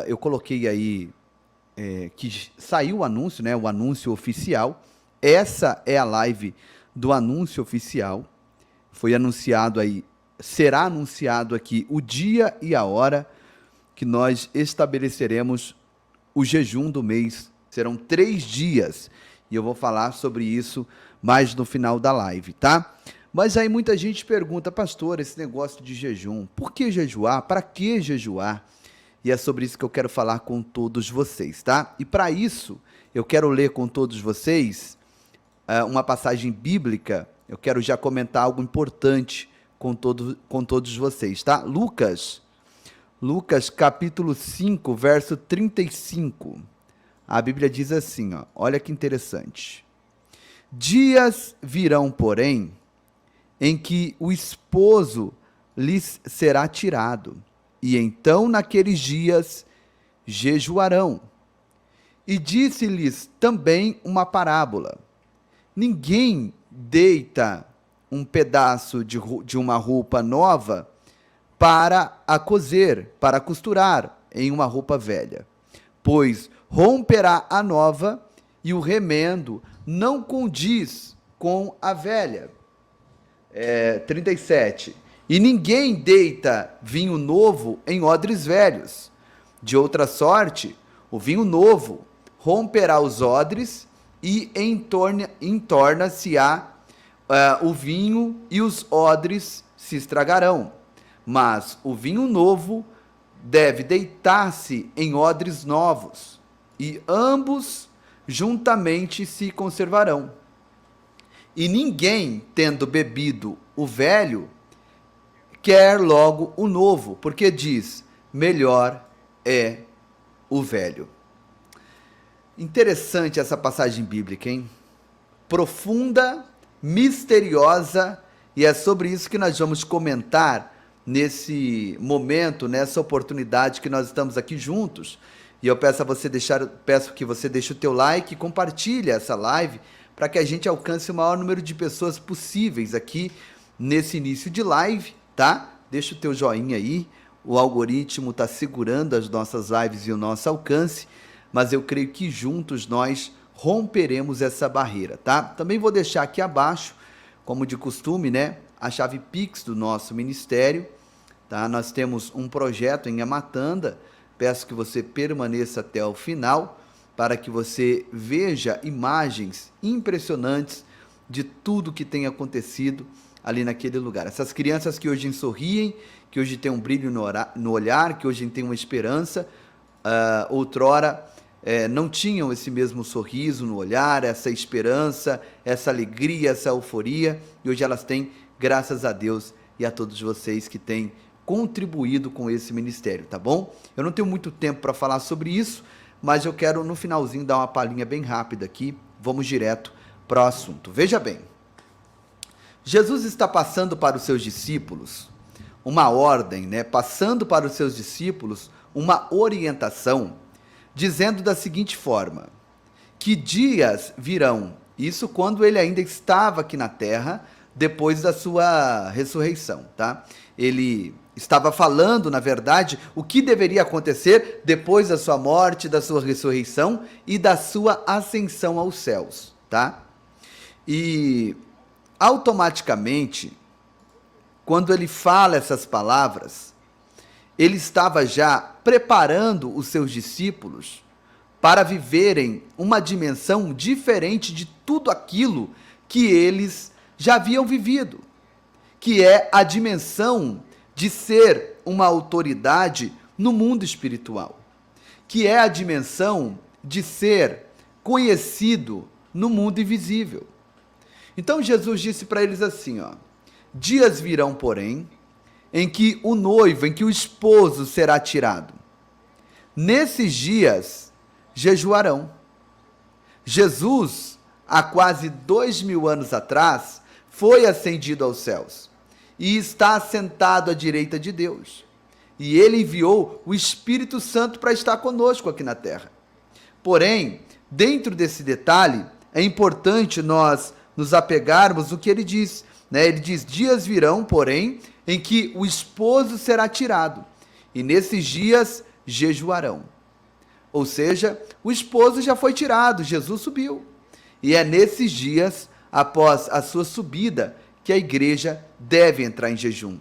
Eu coloquei aí que saiu o anúncio, né? O anúncio oficial. Essa é a live do anúncio oficial. Foi anunciado aí, será anunciado aqui o dia e a hora que nós estabeleceremos o jejum do mês. Serão 3 dias. E eu vou falar sobre isso mais no final da live, tá? Mas aí muita gente pergunta, pastor, esse negócio de jejum, por que jejuar? Para que jejuar? E é sobre isso que eu quero falar com todos vocês, tá? E para isso, eu quero ler com todos vocês uma passagem bíblica. Eu quero já comentar algo importante com todos vocês, tá? Lucas capítulo 5, verso 35. A Bíblia diz assim, ó, olha que interessante. Dias virão, porém, em que o esposo lhes será tirado, e então naqueles dias jejuarão. E disse-lhes também uma parábola: ninguém deita um pedaço de uma roupa nova para a coser, para costurar em uma roupa velha, pois romperá a nova e o remendo não condiz com a velha. 37. E ninguém deita vinho novo em odres velhos. De outra sorte, o vinho novo romperá os odres e entorna-se-á o vinho e os odres se estragarão. Mas o vinho novo deve deitar-se em odres novos, e ambos juntamente se conservarão. E ninguém, tendo bebido o velho, quer logo o novo, porque diz, melhor é o velho. Interessante essa passagem bíblica, hein? Profunda, misteriosa, e é sobre isso que nós vamos comentar nesse momento, nessa oportunidade que nós estamos aqui juntos. E eu peço que você deixe o teu like e compartilhe essa live para que a gente alcance o maior número de pessoas possíveis aqui nesse início de live, tá? Deixa o teu joinha aí, o algoritmo está segurando as nossas lives e o nosso alcance, mas eu creio que juntos nós romperemos essa barreira, tá? Também vou deixar aqui abaixo, como de costume, né, a chave Pix do nosso ministério, tá? Nós temos um projeto em Amatanda, peço que você permaneça até o final, para que você veja imagens impressionantes de tudo que tem acontecido ali naquele lugar. Essas crianças que hoje sorriem, que hoje têm um brilho no olhar, que hoje têm uma esperança, outrora não tinham esse mesmo sorriso no olhar, essa esperança, essa alegria, essa euforia, e hoje elas têm, graças a Deus e a todos vocês que têm contribuído com esse ministério, tá bom? Eu não tenho muito tempo para falar sobre isso, mas eu quero no finalzinho dar uma palhinha bem rápida aqui, vamos direto para o assunto. Veja bem, Jesus está passando para os seus discípulos uma ordem, né? Passando para os seus discípulos uma orientação, dizendo da seguinte forma, que dias virão, isso quando ele ainda estava aqui na terra, depois da sua ressurreição, tá? Ele estava falando, na verdade, o que deveria acontecer depois da sua morte, da sua ressurreição e da sua ascensão aos céus, tá? E automaticamente, quando ele fala essas palavras, ele estava já preparando os seus discípulos para viverem uma dimensão diferente de tudo aquilo que eles já haviam vivido, que é a dimensão de ser uma autoridade no mundo espiritual, que é a dimensão de ser conhecido no mundo invisível. Então Jesus disse para eles assim, ó, dias virão, porém, em que o noivo, em que o esposo será tirado. Nesses dias jejuarão. Jesus, há quase 2000 anos atrás, foi ascendido aos céus e está sentado à direita de Deus. E ele enviou o Espírito Santo para estar conosco aqui na terra. Porém, dentro desse detalhe, é importante nós nos apegarmos no que ele diz, né? Ele diz, dias virão, porém, em que o esposo será tirado. E nesses dias jejuarão. Ou seja, o esposo já foi tirado, Jesus subiu. E é nesses dias, após a sua subida, que a igreja deve entrar em jejum,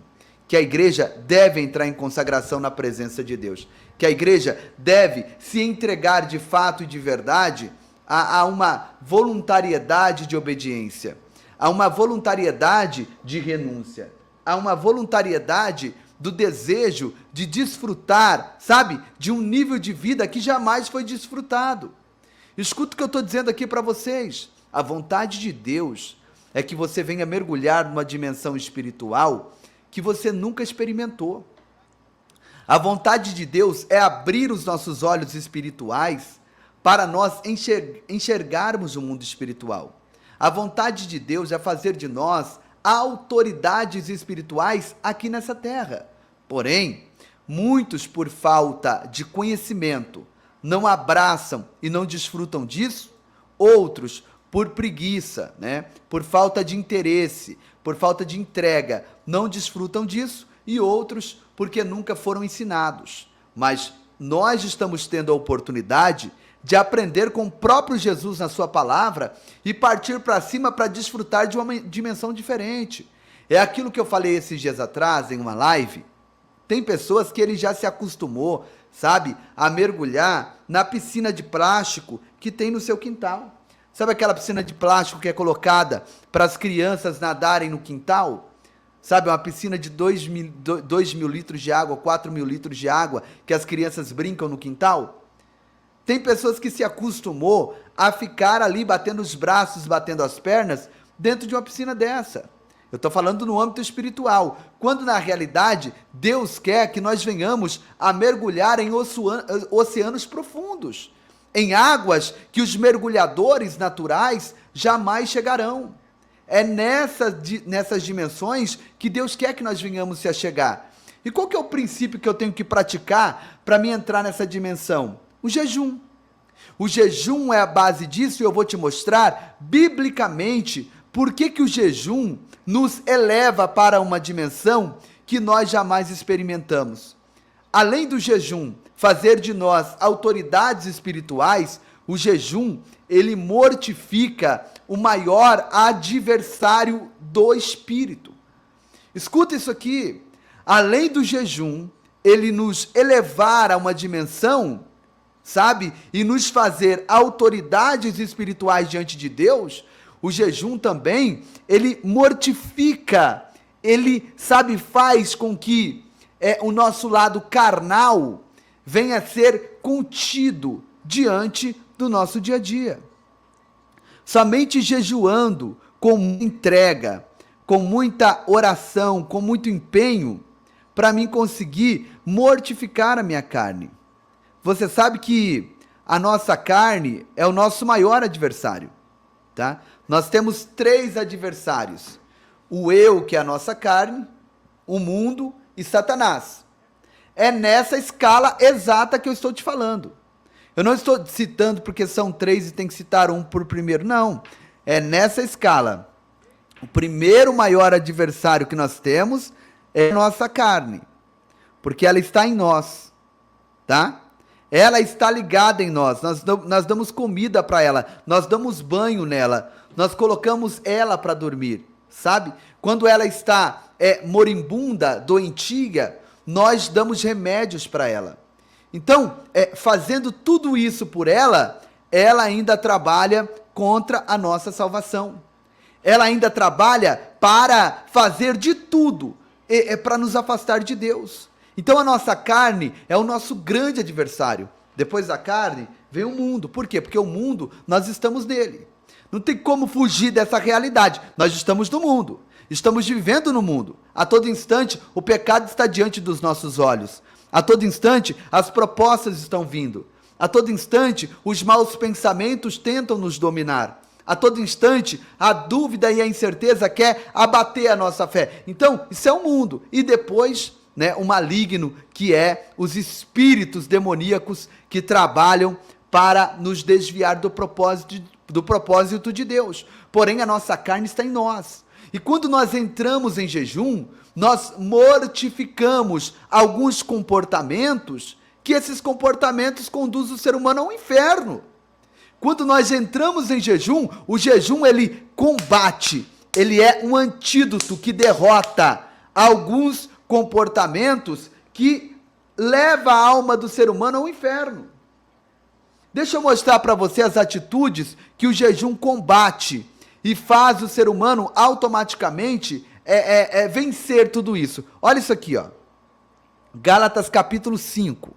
que a igreja deve entrar em consagração na presença de Deus, que a igreja deve se entregar de fato e de verdade a uma voluntariedade de obediência, a uma voluntariedade de renúncia, a uma voluntariedade do desejo de desfrutar, sabe, de um nível de vida que jamais foi desfrutado. Escuta o que eu estou dizendo aqui para vocês. A vontade de Deus é que você venha mergulhar numa dimensão espiritual que você nunca experimentou. A vontade de Deus é abrir os nossos olhos espirituais para nós enxergarmos o mundo espiritual. A vontade de Deus é fazer de nós autoridades espirituais aqui nessa terra. Porém, muitos, por falta de conhecimento, não abraçam e não desfrutam disso. Outros, por preguiça, por falta de interesse, por falta de entrega, não desfrutam disso. E outros, porque nunca foram ensinados. Mas nós estamos tendo a oportunidade de aprender com o próprio Jesus na sua palavra e partir para cima para desfrutar de uma dimensão diferente. É aquilo que eu falei esses dias atrás em uma live. Tem pessoas que ele já se acostumou, sabe, a mergulhar na piscina de plástico que tem no seu quintal. Sabe aquela piscina de plástico que é colocada para as crianças nadarem no quintal? Sabe, uma piscina de 2 mil litros de água, 4 mil litros de água, que as crianças brincam no quintal? Tem pessoas que se acostumou a ficar ali batendo os braços, batendo as pernas, dentro de uma piscina dessa. Eu estou falando no âmbito espiritual, quando na realidade Deus quer que nós venhamos a mergulhar em oceanos profundos, em águas que os mergulhadores naturais jamais chegarão. É nessas dimensões que Deus quer que nós venhamos se achegar. E qual que é o princípio que eu tenho que praticar para me entrar nessa dimensão? O jejum. O jejum é a base disso e eu vou te mostrar biblicamente por que o jejum nos eleva para uma dimensão que nós jamais experimentamos. Além do jejum fazer de nós autoridades espirituais, o jejum, ele mortifica o maior adversário do espírito. Escuta isso aqui. Além do jejum, ele nos elevar a uma dimensão, sabe? E nos fazer autoridades espirituais diante de Deus. O jejum também, ele mortifica, ele, sabe, faz com que o nosso lado carnal venha a ser contido diante do nosso dia a dia. Somente jejuando, com entrega, com muita oração, com muito empenho, para mim conseguir mortificar a minha carne. Você sabe que a nossa carne é o nosso maior adversário, tá? Nós temos 3 adversários: o eu, que é a nossa carne, o mundo e Satanás. É nessa escala exata que eu estou te falando. Eu não estou citando porque são 3 e tem que citar um por primeiro, não. É nessa escala. O primeiro maior adversário que nós temos é a nossa carne, porque ela está em nós, tá? Ela está ligada em nós, nós damos comida para ela, nós damos banho nela, nós colocamos ela para dormir, sabe? Quando ela está moribunda, doentia, nós damos remédios para ela. Então, fazendo tudo isso por ela, ela ainda trabalha contra a nossa salvação. Ela ainda trabalha para fazer de tudo, para nos afastar de Deus. Então a nossa carne é o nosso grande adversário. Depois da carne vem o mundo. Por quê? Porque o mundo, nós estamos nele. Não tem como fugir dessa realidade. Nós estamos no mundo. Estamos vivendo no mundo. A todo instante, o pecado está diante dos nossos olhos. A todo instante, as propostas estão vindo. A todo instante, os maus pensamentos tentam nos dominar. A todo instante, a dúvida e a incerteza quer abater a nossa fé. Então, isso é o mundo. E depois, o maligno, que é os espíritos demoníacos que trabalham para nos desviar do propósito de Deus. Porém, a nossa carne está em nós. E quando nós entramos em jejum, nós mortificamos alguns comportamentos que esses comportamentos conduzem o ser humano ao inferno. Quando nós entramos em jejum, o jejum ele combate, ele é um antídoto que derrota alguns comportamentos que levam a alma do ser humano ao inferno. Deixa eu mostrar para você as atitudes que o jejum combate e faz o ser humano automaticamente vencer tudo isso. Olha isso aqui, ó. Gálatas capítulo 5,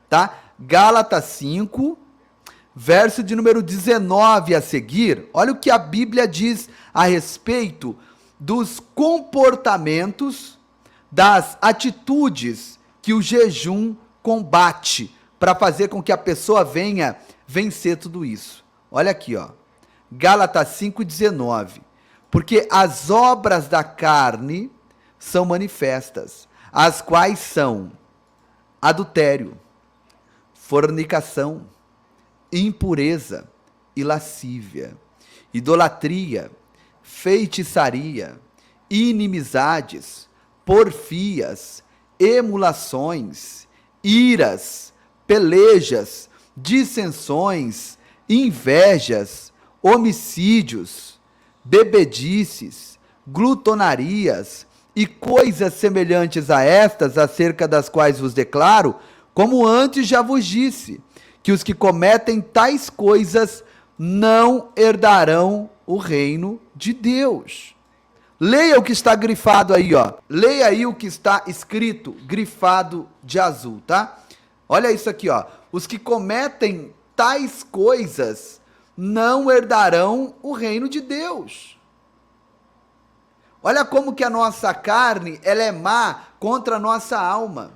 tá? Gálatas 5, verso de número 19 a seguir. Olha o que a Bíblia diz a respeito dos comportamentos, das atitudes que o jejum combate para fazer com que a pessoa venha vencer tudo isso. Olha aqui, ó. Gálatas 5:19. Porque as obras da carne são manifestas, as quais são adultério, fornicação, impureza e lascívia, idolatria, feitiçaria, inimizades, porfias, emulações, iras, pelejas, dissensões, invejas, homicídios, bebedices, glutonarias e coisas semelhantes a estas, acerca das quais vos declaro, como antes já vos disse, que os que cometem tais coisas não herdarão o reino de Deus. Leia o que está grifado aí, ó. Leia aí o que está escrito, grifado de azul, tá? Olha isso aqui, ó. Os que cometem tais coisas não herdarão o reino de Deus. Olha como que a nossa carne, ela é má contra a nossa alma.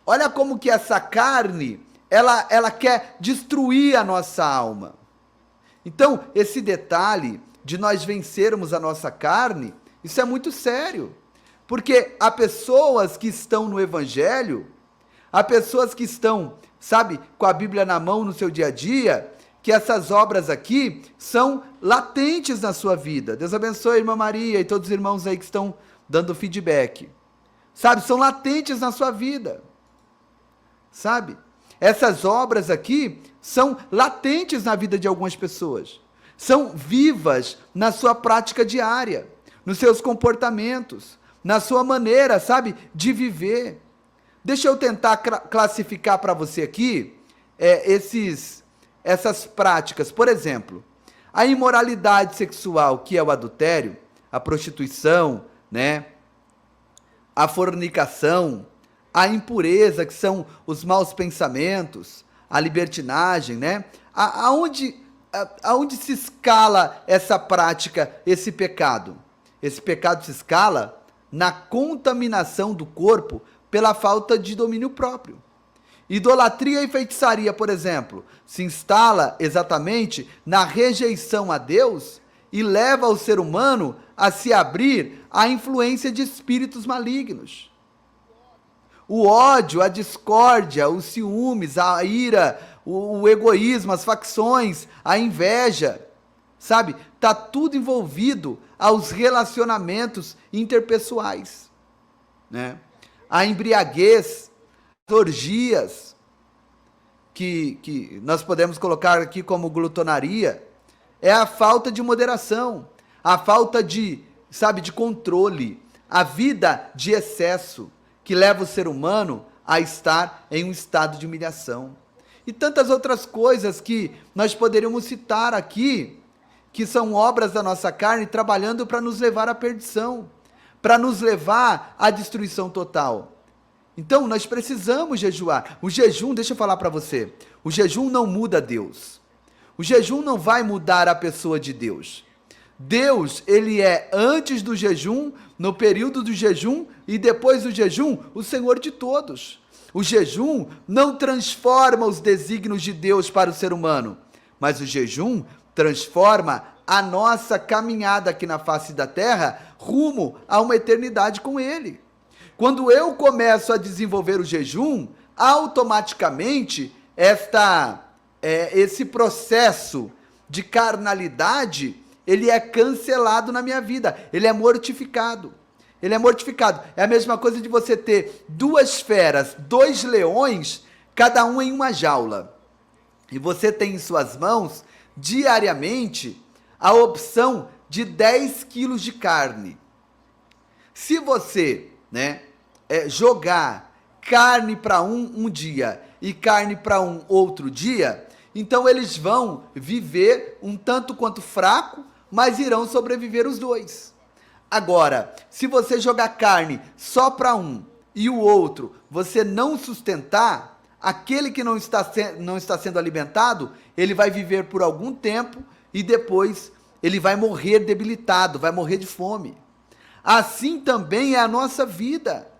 Olha como que essa carne, ela quer destruir a nossa alma. Então, esse detalhe de nós vencermos a nossa carne, isso é muito sério. Porque há pessoas que estão no Evangelho, há pessoas que estão, sabe, com a Bíblia na mão no seu dia a dia, que essas obras aqui são latentes na sua vida. Deus abençoe, irmã Maria e todos os irmãos aí que estão dando feedback. Sabe, são latentes na sua vida. Sabe? Essas obras aqui são latentes na vida de algumas pessoas. São vivas na sua prática diária, nos seus comportamentos, na sua maneira, sabe, de viver. Deixa eu tentar classificar para você aqui essas práticas. Por exemplo, a imoralidade sexual, que é o adultério, a prostituição, né? A fornicação, a impureza, que são os maus pensamentos, a libertinagem, né? Aonde se escala essa prática, esse pecado? Esse pecado se escala na contaminação do corpo pela falta de domínio próprio. Idolatria e feitiçaria, por exemplo, se instala exatamente na rejeição a Deus e leva o ser humano a se abrir à influência de espíritos malignos. O ódio, a discórdia, os ciúmes, a ira, o egoísmo, as facções, a inveja, sabe? Tá tudo envolvido aos relacionamentos interpessoais, né? A embriaguez, orgias, que nós podemos colocar aqui como glutonaria, é a falta de moderação, a falta de, sabe, de controle, a vida de excesso, que leva o ser humano a estar em um estado de humilhação. E tantas outras coisas que nós poderíamos citar aqui, que são obras da nossa carne, trabalhando para nos levar à perdição, para nos levar à destruição total. Então, nós precisamos jejuar. O jejum, deixa eu falar para você, o jejum não muda Deus. O jejum não vai mudar a pessoa de Deus. Deus, ele é antes do jejum, no período do jejum e depois do jejum, o Senhor de todos. O jejum não transforma os desígnios de Deus para o ser humano, mas o jejum transforma a nossa caminhada aqui na face da terra rumo a uma eternidade com Ele. Quando eu começo a desenvolver o jejum, automaticamente esse processo de carnalidade, ele é cancelado na minha vida, ele é mortificado. Ele é mortificado. É a mesma coisa de você ter duas feras, dois leões cada um em uma jaula. E você tem em suas mãos, diariamente, a opção de 10 quilos de carne. Se você, jogar carne para um dia e carne para um outro dia, então eles vão viver um tanto quanto fraco, mas irão sobreviver os dois. Agora, se você jogar carne só para um e o outro você não sustentar, aquele que não está sendo alimentado, ele vai viver por algum tempo e depois ele vai morrer debilitado, vai morrer de fome. Assim também é a nossa vida.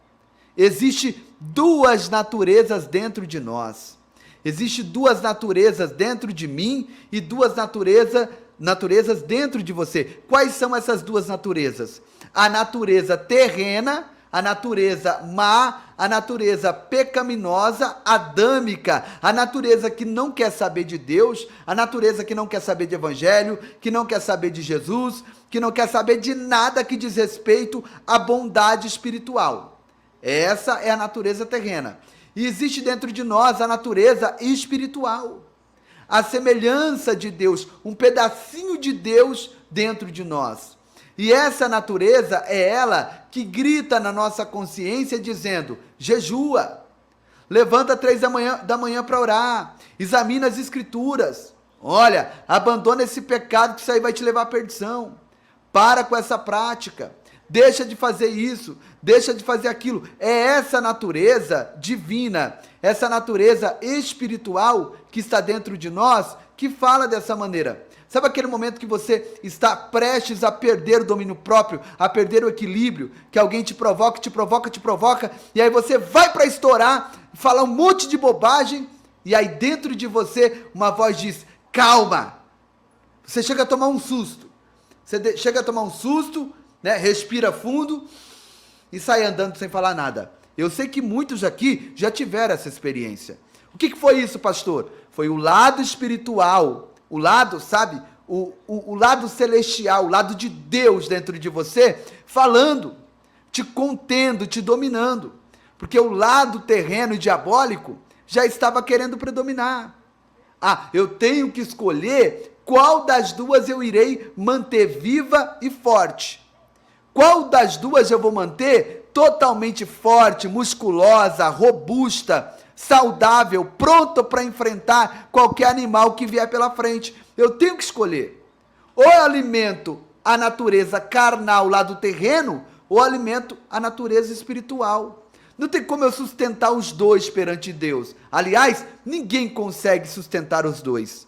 Existem duas naturezas dentro de nós. Existem duas naturezas dentro de mim e duas naturezas dentro de você. Quais são essas duas naturezas? A natureza terrena, a natureza má, a natureza pecaminosa, adâmica, a natureza que não quer saber de Deus, a natureza que não quer saber de evangelho, que não quer saber de Jesus, que não quer saber de nada que diz respeito à bondade espiritual. Essa é a natureza terrena. E existe dentro de nós a natureza espiritual. A semelhança de Deus, um pedacinho de Deus dentro de nós. E essa natureza é ela que grita na nossa consciência dizendo: jejua, levanta 3 da manhã para orar, examina as escrituras, olha, abandona esse pecado que isso aí vai te levar à perdição, para com essa prática, deixa de fazer isso, deixa de fazer aquilo. É essa natureza divina, essa natureza espiritual que está dentro de nós que fala dessa maneira. Sabe aquele momento que você está prestes a perder o domínio próprio, a perder o equilíbrio, que alguém te provoca, e aí você vai para estourar, falar um monte de bobagem, e aí dentro de você uma voz diz: calma. Você chega a tomar um susto. Respira fundo e sai andando sem falar nada. Eu sei que muitos aqui já tiveram essa experiência. O que foi isso, pastor? Foi o lado espiritual, o lado, sabe, o lado celestial, o lado de Deus dentro de você, falando, te contendo, te dominando. Porque o lado terreno e diabólico já estava querendo predominar. Eu tenho que escolher qual das duas eu irei manter viva e forte. Qual das duas eu vou manter totalmente forte, musculosa, robusta, saudável, pronto para enfrentar qualquer animal que vier pela frente. Eu tenho que escolher. Ou eu alimento a natureza carnal lá do terreno, ou alimento a natureza espiritual. Não tem como eu sustentar os dois perante Deus. Aliás, ninguém consegue sustentar os dois.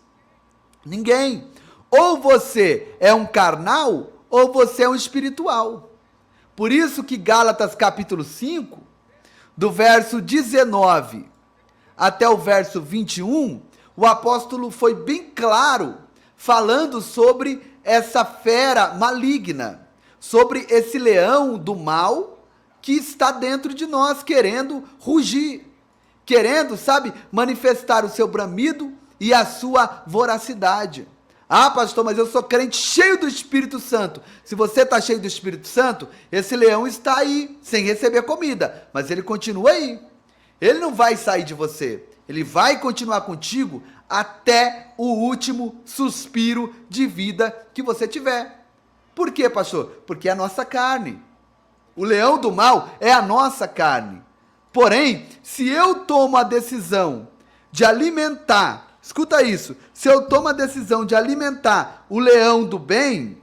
Ninguém. Ou você é um carnal, ou você é um espiritual. Por isso que Gálatas capítulo 5, do verso 19 até o verso 21, o apóstolo foi bem claro, falando sobre essa fera maligna, sobre esse leão do mal que está dentro de nós, querendo rugir, querendo, manifestar o seu bramido e a sua voracidade. Pastor, mas eu sou crente cheio do Espírito Santo. Se você está cheio do Espírito Santo, esse leão está aí, sem receber comida, mas ele continua aí. Ele não vai sair de você. Ele vai continuar contigo até o último suspiro de vida que você tiver. Por quê, pastor? Porque é a nossa carne. O leão do mal é a nossa carne. Porém, se eu tomo a decisão de alimentar, escuta isso, se eu tomo a decisão de alimentar o leão do bem,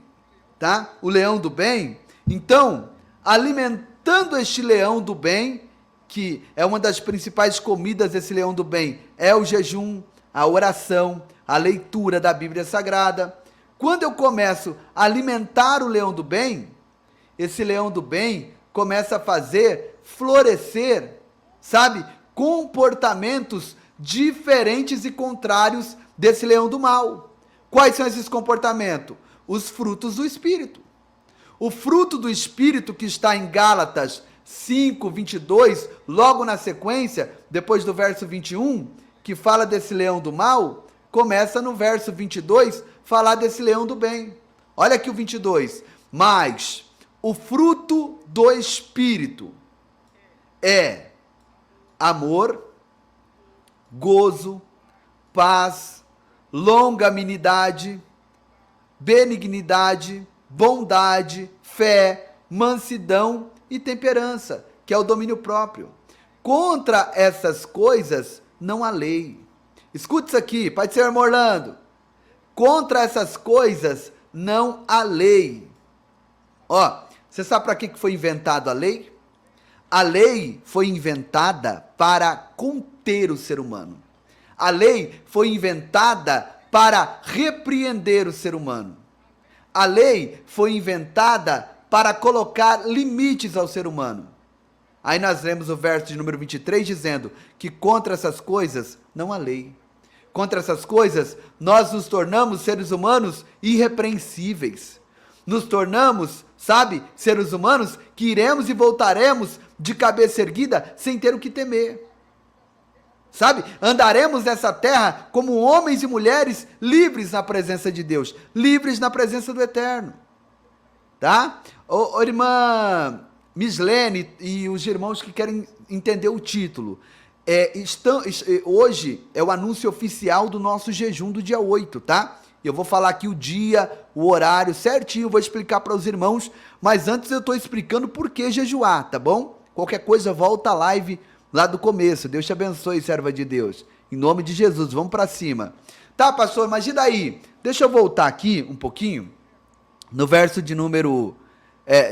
tá? O leão do bem, então, alimentando este leão do bem, que é uma das principais comidas desse leão do bem, é o jejum, a oração, a leitura da Bíblia Sagrada. Quando eu começo a alimentar o leão do bem, esse leão do bem começa a fazer florescer, comportamentos diferentes e contrários desse leão do mal. Quais são esses comportamentos? Os frutos do Espírito. O fruto do Espírito que está em Gálatas 5, 22, logo na sequência, depois do verso 21, que fala desse leão do mal, começa no verso 22, falar desse leão do bem. Olha aqui o 22. Mas o fruto do Espírito é amor, gozo, paz, longanimidade, benignidade, bondade, fé, mansidão e temperança, que é o domínio próprio. Contra essas coisas não há lei. Escute isso aqui, Pai do Senhor Orlando. Contra essas coisas não há lei. Ó, você sabe para que foi inventada a lei? A lei foi inventada para conter o ser humano. A lei foi inventada para repreender o ser humano. A lei foi inventada para colocar limites ao ser humano. Aí nós lemos o verso de número 23 dizendo que contra essas coisas não há lei. Contra essas coisas nós nos tornamos seres humanos irrepreensíveis. Nos tornamos, sabe, seres humanos que iremos e voltaremos de cabeça erguida sem ter o que temer. Sabe, andaremos nessa terra como homens e mulheres livres na presença de Deus, livres na presença do Eterno. Tá? Ô, irmã Mislene e os irmãos que querem entender o título, hoje é o anúncio oficial do nosso jejum do dia 8, tá? Eu vou falar aqui o dia, o horário certinho, vou explicar para os irmãos, mas antes eu estou explicando por que jejuar, tá bom? Qualquer coisa, volta a live lá do começo. Deus te abençoe, serva de Deus. Em nome de Jesus, vamos para cima. Tá, pastor, imagina aí. Deixa eu voltar aqui um pouquinho, no verso de número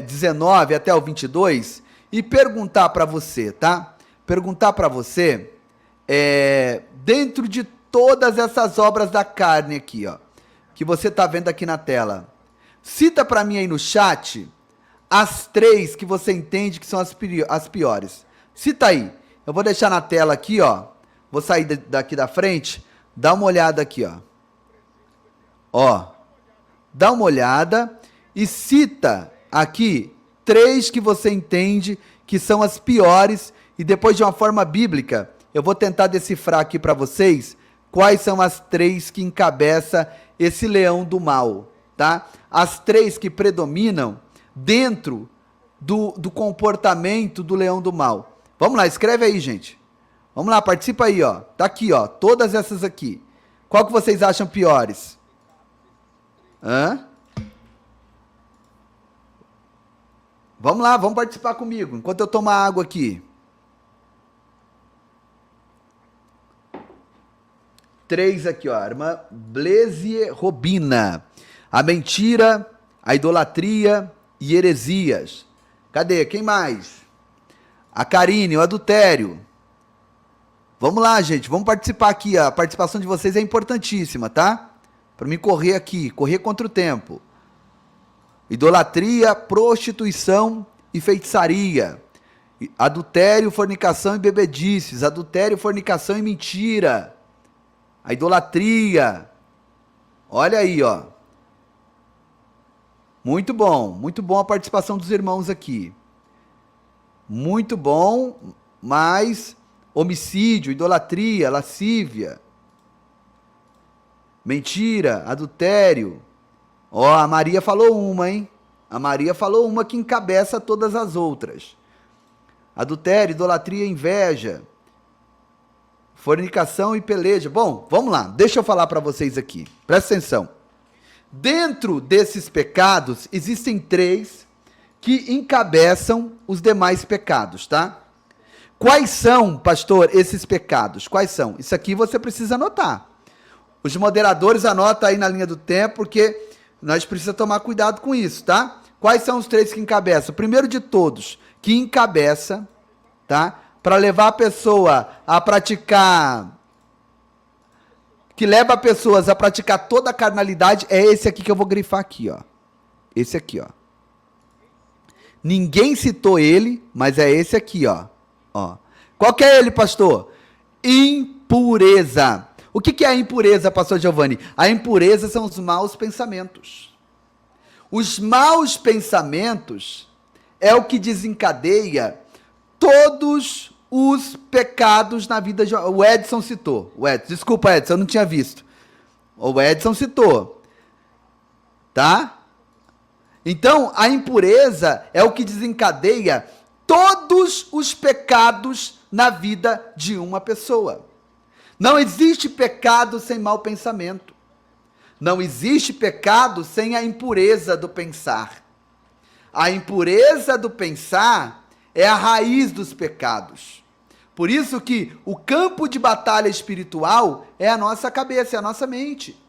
19 até o 22, e perguntar para você, tá? Perguntar para você, dentro de todas essas obras da carne aqui, ó, que você tá vendo aqui na tela, cita para mim aí no chat as 3 que você entende que são as piores. Cita aí. Eu vou deixar na tela aqui, ó. Vou sair daqui da frente. Dá uma olhada aqui, ó. Ó. Dá uma olhada e cita aqui 3 que você entende que são as piores, e depois de uma forma bíblica, eu vou tentar decifrar aqui para vocês quais são as 3 que encabeça esse leão do mal, tá? As 3 que predominam dentro do comportamento do leão do mal. Vamos lá, escreve aí, gente. Vamos lá, participa aí, ó. Tá aqui, ó, todas essas aqui. Qual que vocês acham piores? Vamos lá, vamos participar comigo, enquanto eu tomo água aqui. 3 aqui, ó, irmã Blesie Robina. A mentira, a idolatria e heresias. Cadê? Quem mais? A Karine, o adultério. Vamos lá, gente, vamos participar aqui. A participação de vocês é importantíssima, tá? Para mim correr aqui, correr contra o tempo. Idolatria, prostituição e feitiçaria. Adultério, fornicação e bebedices. Adultério, fornicação e mentira. A idolatria. Olha aí, ó. Muito bom a participação dos irmãos aqui. Muito bom, mas homicídio, idolatria, lascívia, mentira, adultério. Ó, a Maria falou uma, hein? A Maria falou uma que encabeça todas as outras. Adultério, idolatria, inveja, fornicação e peleja. Bom, vamos lá, deixa eu falar para vocês aqui. Presta atenção. Dentro desses pecados, existem 3 que encabeçam os demais pecados, tá? Quais são, pastor, esses pecados? Quais são? Isso aqui você precisa anotar. Os moderadores anotam aí na linha do tempo, porque nós precisamos tomar cuidado com isso, tá? Quais são os 3 que encabeçam? O primeiro de todos, que encabeça, tá? Para levar a pessoa a praticar, que leva pessoas a praticar toda a carnalidade, é esse aqui que eu vou grifar aqui, ó. Esse aqui, ó. Ninguém citou ele, mas é esse aqui, ó. Ó. Qual que é ele, pastor? Impureza. O que é a impureza, pastor Giovanni? A impureza são os maus pensamentos. Os maus pensamentos é o que desencadeia todos os pecados na vida de... O Edson citou. Desculpa, Edson, eu não tinha visto. O Edson citou. Tá? Então, a impureza é o que desencadeia todos os pecados na vida de uma pessoa. Não existe pecado sem mau pensamento. Não existe pecado sem a impureza do pensar. A impureza do pensar é a raiz dos pecados. Por isso que o campo de batalha espiritual é a nossa cabeça, é a nossa mente.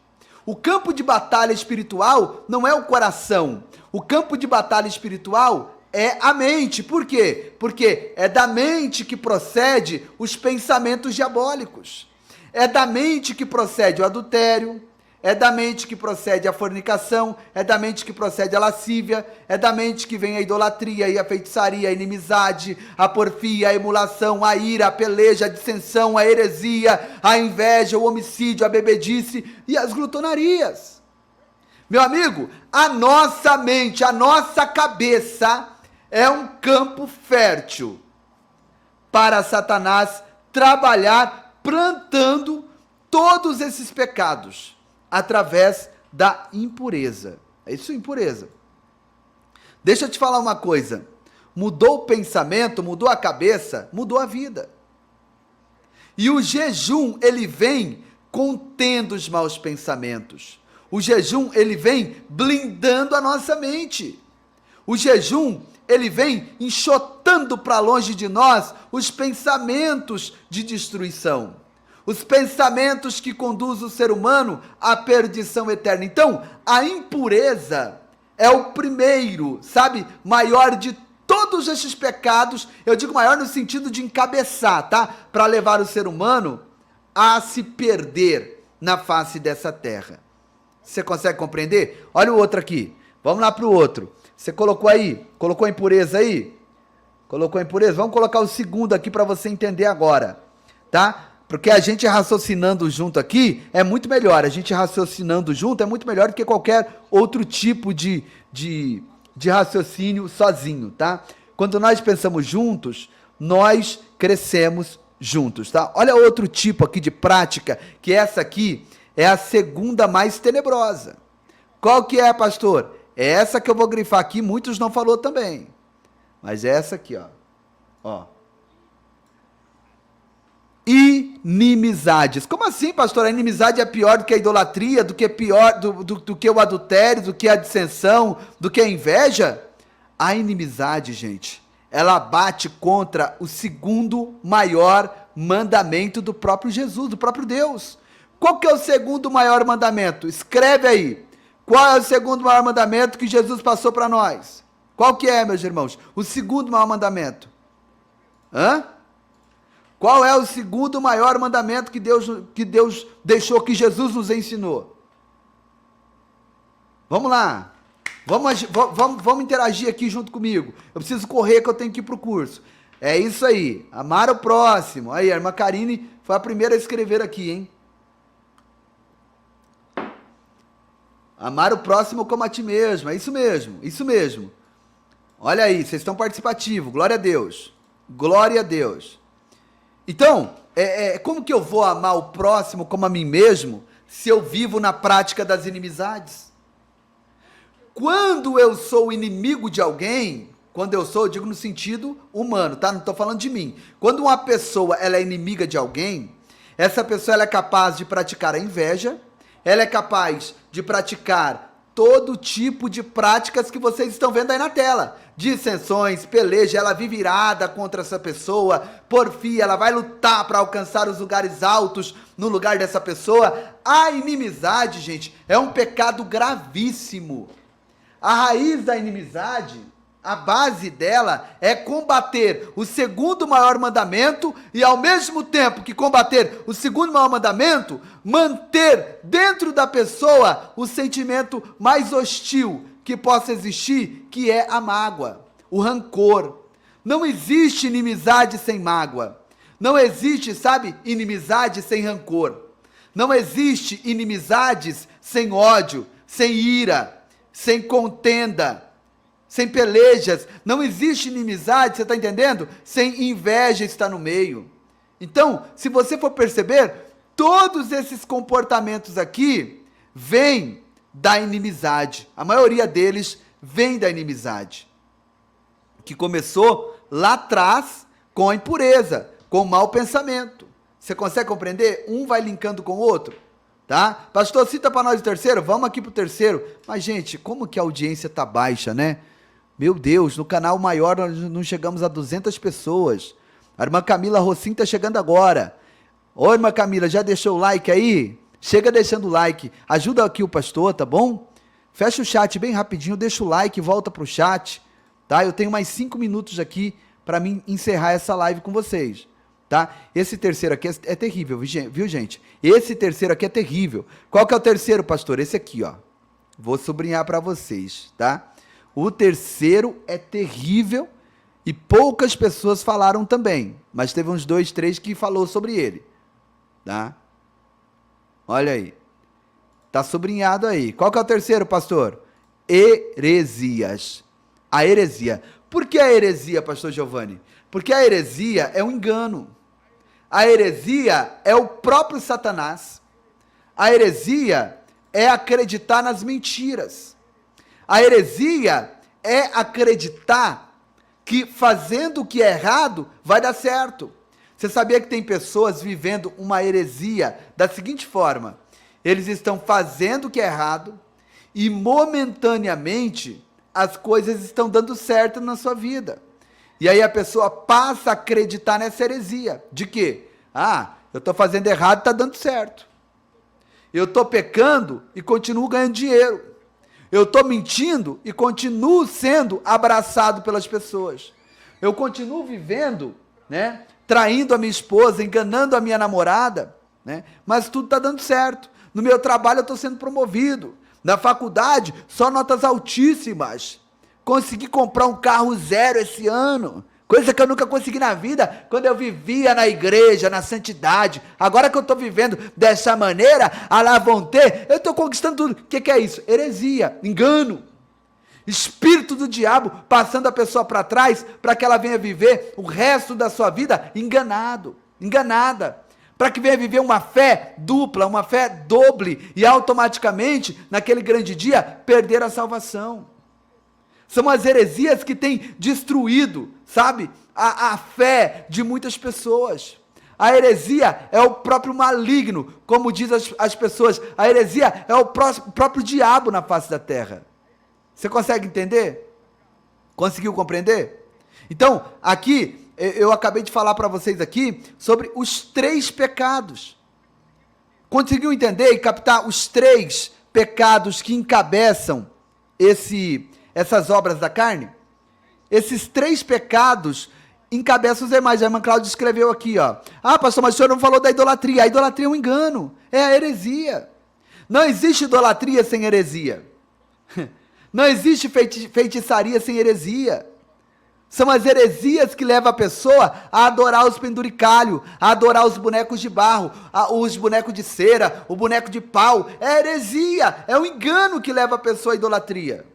O campo de batalha espiritual não é o coração. O campo de batalha espiritual é a mente. Por quê? Porque é da mente que procede os pensamentos diabólicos. É da mente que procede o adultério, é da mente que procede a fornicação, é da mente que procede a lascívia, é da mente que vem a idolatria e a feitiçaria, a inimizade, a porfia, a emulação, a ira, a peleja, a dissensão, a heresia, a inveja, o homicídio, a bebedice e as glutonarias. Meu amigo, a nossa mente, a nossa cabeça é um campo fértil para Satanás trabalhar plantando todos esses pecados através da impureza. É isso, impureza. Deixa eu te falar uma coisa. Mudou o pensamento, mudou a cabeça, mudou a vida. E o jejum, ele vem contendo os maus pensamentos. O jejum, ele vem blindando a nossa mente. O jejum, ele vem enxotando para longe de nós os pensamentos de destruição. Os pensamentos que conduzem o ser humano à perdição eterna. Então, a impureza é o primeiro, maior de todos esses pecados. Eu digo maior no sentido de encabeçar, tá? Para levar o ser humano a se perder na face dessa terra. Você consegue compreender? Olha o outro aqui. Vamos lá para o outro. Você colocou aí? Colocou a impureza aí? Colocou a impureza? Vamos colocar o segundo aqui para você entender agora, tá? Porque a gente raciocinando junto aqui é muito melhor. A gente raciocinando junto é muito melhor do que qualquer outro tipo de raciocínio sozinho, tá? Quando nós pensamos juntos, nós crescemos juntos, tá? Olha outro tipo aqui de prática, que essa aqui é a segunda mais tenebrosa. Qual que é, pastor? É essa que eu vou grifar aqui, muitos não falou também. Mas é essa aqui, ó. Inimizades. Como assim, pastor? A inimizade é pior do que a idolatria, do que o adultério, do que a dissensão, do que a inveja? A inimizade, gente, ela bate contra o segundo maior mandamento do próprio Jesus, do próprio Deus. Qual que é o segundo maior mandamento? Escreve aí. Qual é o segundo maior mandamento que Jesus passou para nós? Qual que é, meus irmãos? O segundo maior mandamento. Qual é o segundo maior mandamento que Deus deixou, que Jesus nos ensinou? Vamos lá. Vamos interagir aqui junto comigo. Eu preciso correr que eu tenho que ir para o curso. É isso aí. Amar o próximo. Aí, a irmã Karine foi a primeira a escrever aqui, hein? Amar o próximo como a ti mesmo. É isso mesmo, isso mesmo. Olha aí, vocês estão participativos. Glória a Deus. Glória a Deus. Então, como que eu vou amar o próximo como a mim mesmo se eu vivo na prática das inimizades? Quando eu sou inimigo de alguém, eu digo no sentido humano, tá? Não estou falando de mim. Quando uma pessoa ela é inimiga de alguém, essa pessoa ela é capaz de praticar a inveja, ela é capaz de praticar todo tipo de práticas que vocês estão vendo aí na tela. Dissensões, peleja, ela vive irada contra essa pessoa, porfia, ela vai lutar para alcançar os lugares altos no lugar dessa pessoa. A inimizade, gente, é um pecado gravíssimo. A raiz da inimizade, a base dela é combater o segundo maior mandamento e, ao mesmo tempo que combater o segundo maior mandamento, manter dentro da pessoa o sentimento mais hostil que possa existir, que é a mágoa, o rancor. Não existe inimizade sem mágoa. Não existe, inimizade sem rancor. Não existe inimizades sem ódio, sem ira, sem contenda, sem pelejas. Não existe inimizade, você está entendendo? Sem inveja está no meio. Então, se você for perceber, todos esses comportamentos aqui vêm da inimizade. A maioria deles vem da inimizade, que começou lá atrás com a impureza, com o mau pensamento. Você consegue compreender? Um vai linkando com o outro, tá? Pastor, cita para nós o terceiro, vamos aqui pro terceiro. Mas, gente, como que a audiência tá baixa, né? Meu Deus, no canal maior nós não chegamos a 200 pessoas. A irmã Camila Rocim tá chegando agora. Oi, irmã Camila, já deixou o like aí? Chega deixando o like. Ajuda aqui o pastor, tá bom? Fecha o chat bem rapidinho, deixa o like, volta pro chat, tá? Eu tenho mais 5 minutos aqui para mim encerrar essa live com vocês, tá? Esse terceiro aqui é terrível, viu, gente? Esse terceiro aqui é terrível. Qual que é o terceiro, pastor? Esse aqui, ó. Vou sublinhar para vocês, tá? O terceiro é terrível e poucas pessoas falaram também, mas teve uns 2, 3 que falou sobre ele, tá? Olha aí. Tá sublinhado aí. Qual que é o terceiro, pastor? Heresias. A heresia. Por que a heresia, pastor Giovanni? Porque a heresia é um engano. A heresia é o próprio Satanás. A heresia é acreditar nas mentiras. A heresia é acreditar que fazendo o que é errado vai dar certo. Você sabia que tem pessoas vivendo uma heresia da seguinte forma: eles estão fazendo o que é errado e momentaneamente as coisas estão dando certo na sua vida. E aí a pessoa passa a acreditar nessa heresia. De quê? Eu estou fazendo errado e está dando certo. Eu estou pecando e continuo ganhando dinheiro. Eu estou mentindo e continuo sendo abraçado pelas pessoas. Eu continuo vivendo, né, traindo a minha esposa, enganando a minha namorada, né, mas tudo está dando certo. No meu trabalho eu estou sendo promovido. Na faculdade, só notas altíssimas. Consegui comprar um carro zero esse ano. Coisa que eu nunca consegui na vida, quando eu vivia na igreja, na santidade. Agora que eu estou vivendo dessa maneira, lá vão ter, eu estou conquistando tudo. O que é isso? Heresia, engano. Espírito do diabo passando a pessoa para trás, para que ela venha viver o resto da sua vida enganada. Para que venha viver uma fé dupla, uma fé doble, e automaticamente, naquele grande dia, perder a salvação. São as heresias que têm destruído, sabe, a fé de muitas pessoas. A heresia é o próprio maligno, como diz as pessoas, a heresia é o próprio diabo na face da terra. Você consegue entender? Conseguiu compreender? Então, aqui, eu acabei de falar para vocês aqui sobre os 3 pecados. Conseguiu entender e captar os 3 pecados que encabeçam essas obras da carne? Esses 3 pecados encabeçam os demais. A irmã Cláudia escreveu aqui, ó. Pastor, mas o senhor não falou da idolatria. A idolatria é um engano, é a heresia. Não existe idolatria sem heresia. Não existe feitiçaria sem heresia. São as heresias que levam a pessoa a adorar os penduricalhos, a adorar os bonecos de barro, os bonecos de cera, o boneco de pau. É heresia, é o engano que leva a pessoa à idolatria.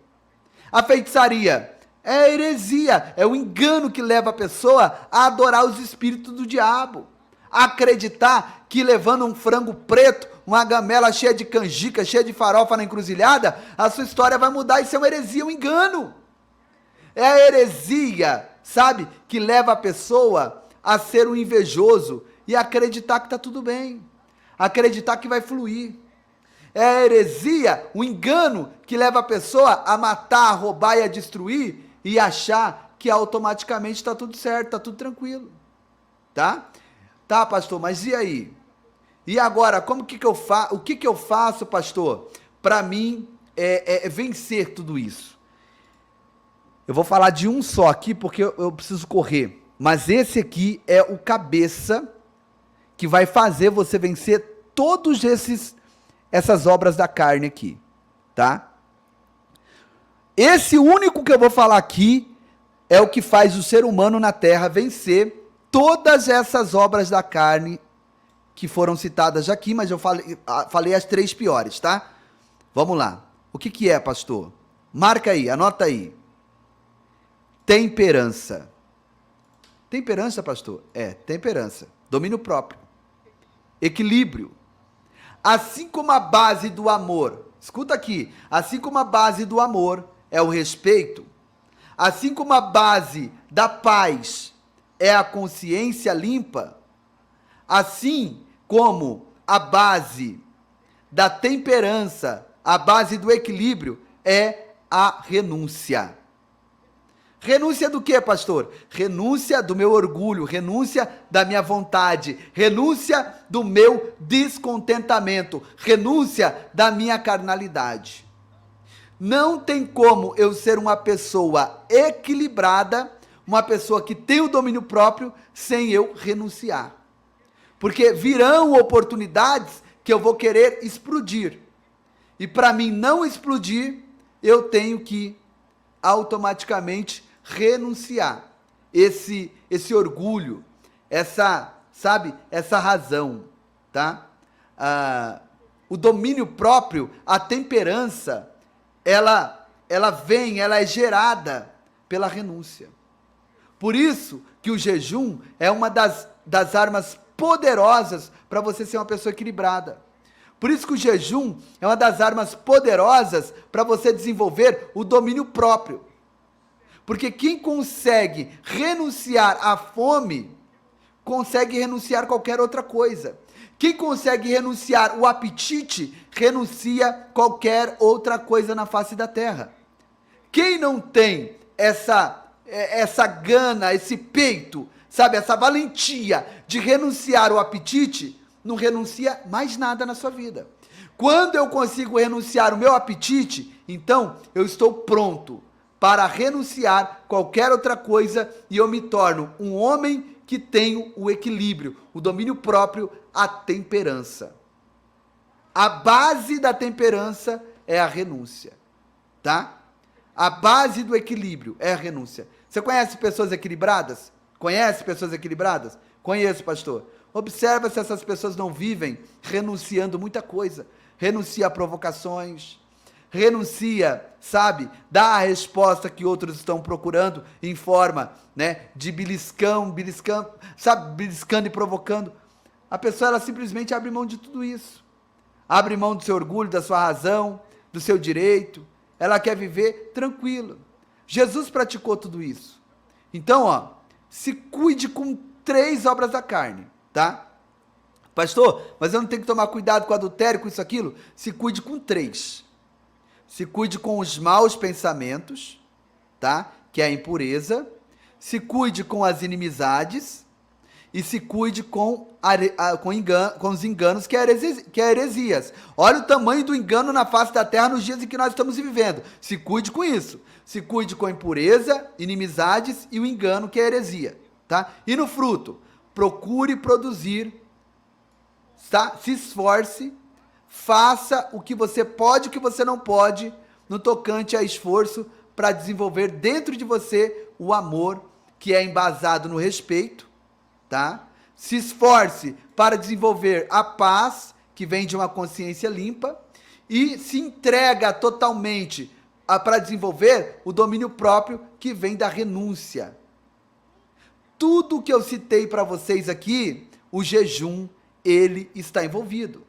A feitiçaria é heresia, é o engano que leva a pessoa a adorar os espíritos do diabo. A acreditar que levando um frango preto, uma gamela cheia de canjica, cheia de farofa na encruzilhada, a sua história vai mudar. Isso é uma heresia, um engano. É a heresia, sabe, que leva a pessoa a ser um invejoso e acreditar que está tudo bem, acreditar que vai fluir. É a heresia, o engano que leva a pessoa a matar, a roubar e a destruir e achar que automaticamente está tudo certo, está tudo tranquilo, tá? Tá, pastor, mas e aí? E agora, o que eu faço, pastor, para mim vencer tudo isso? Eu vou falar de um só aqui, porque eu preciso correr. Mas esse aqui é o cabeça que vai fazer você vencer todos essas obras da carne aqui, tá? Esse único que eu vou falar aqui é o que faz o ser humano na terra vencer todas essas obras da carne que foram citadas aqui, mas eu falei as 3 piores, tá? Vamos lá. O que é, pastor? Marca aí, anota aí. Temperança. Temperança, pastor? Temperança. Domínio próprio. Equilíbrio. Assim como a base do amor, escuta aqui, assim como a base do amor é o respeito, assim como a base da paz é a consciência limpa, Assim como a base da temperança, a base do equilíbrio é a renúncia. Renúncia do que, pastor? Renúncia do meu orgulho, renúncia da minha vontade, renúncia do meu descontentamento, renúncia da minha carnalidade. Não tem como eu ser uma pessoa equilibrada, uma pessoa que tem o domínio próprio, sem eu renunciar. Porque virão oportunidades que eu vou querer explodir. E para mim não explodir, eu tenho que automaticamente renunciar esse orgulho, essa razão, tá? O domínio próprio, a temperança, ela é gerada pela renúncia. Por isso que o jejum é uma das armas poderosas para você ser uma pessoa equilibrada. Por isso que o jejum é uma das armas poderosas para você desenvolver o domínio próprio. Porque quem consegue renunciar à fome, consegue renunciar a qualquer outra coisa. Quem consegue renunciar o apetite, renuncia qualquer outra coisa na face da terra. Quem não tem essa gana, esse peito, sabe, essa valentia de renunciar o apetite, não renuncia mais nada na sua vida. Quando eu consigo renunciar o meu apetite, então eu estou pronto para renunciar qualquer outra coisa e eu me torno um homem que tem o equilíbrio, o domínio próprio, a temperança. A base da temperança é a renúncia, tá? A base do equilíbrio é a renúncia. Você conhece pessoas equilibradas? Conhece pessoas equilibradas? Conheço, pastor. Observa se essas pessoas não vivem renunciando muita coisa. Renuncia a provocações, renuncia, sabe, dá a resposta que outros estão procurando em forma, né, de beliscando e provocando. A pessoa, ela simplesmente abre mão de tudo isso. Abre mão do seu orgulho, da sua razão, do seu direito. Ela quer viver tranquilo. Jesus praticou tudo isso. Então, se cuide com 3 obras da carne, tá? Pastor, mas eu não tenho que tomar cuidado com adultério, com isso, aquilo? Se cuide com 3. Se cuide com os maus pensamentos, tá? Que é a impureza. Se cuide com as inimizades. E se cuide com os enganos, que é heresias. Olha o tamanho do engano na face da terra nos dias em que nós estamos vivendo. Se cuide com isso. Se cuide com a impureza, inimizades e o engano, que é heresia. Tá? E no fruto, procure produzir, tá? Se esforce, faça o que você pode e o que você não pode, no tocante a esforço, para desenvolver dentro de você o amor, que é embasado no respeito, tá? Se esforce para desenvolver a paz, que vem de uma consciência limpa, e se entrega totalmente para desenvolver o domínio próprio, que vem da renúncia. Tudo que eu citei para vocês aqui, o jejum, ele está envolvido.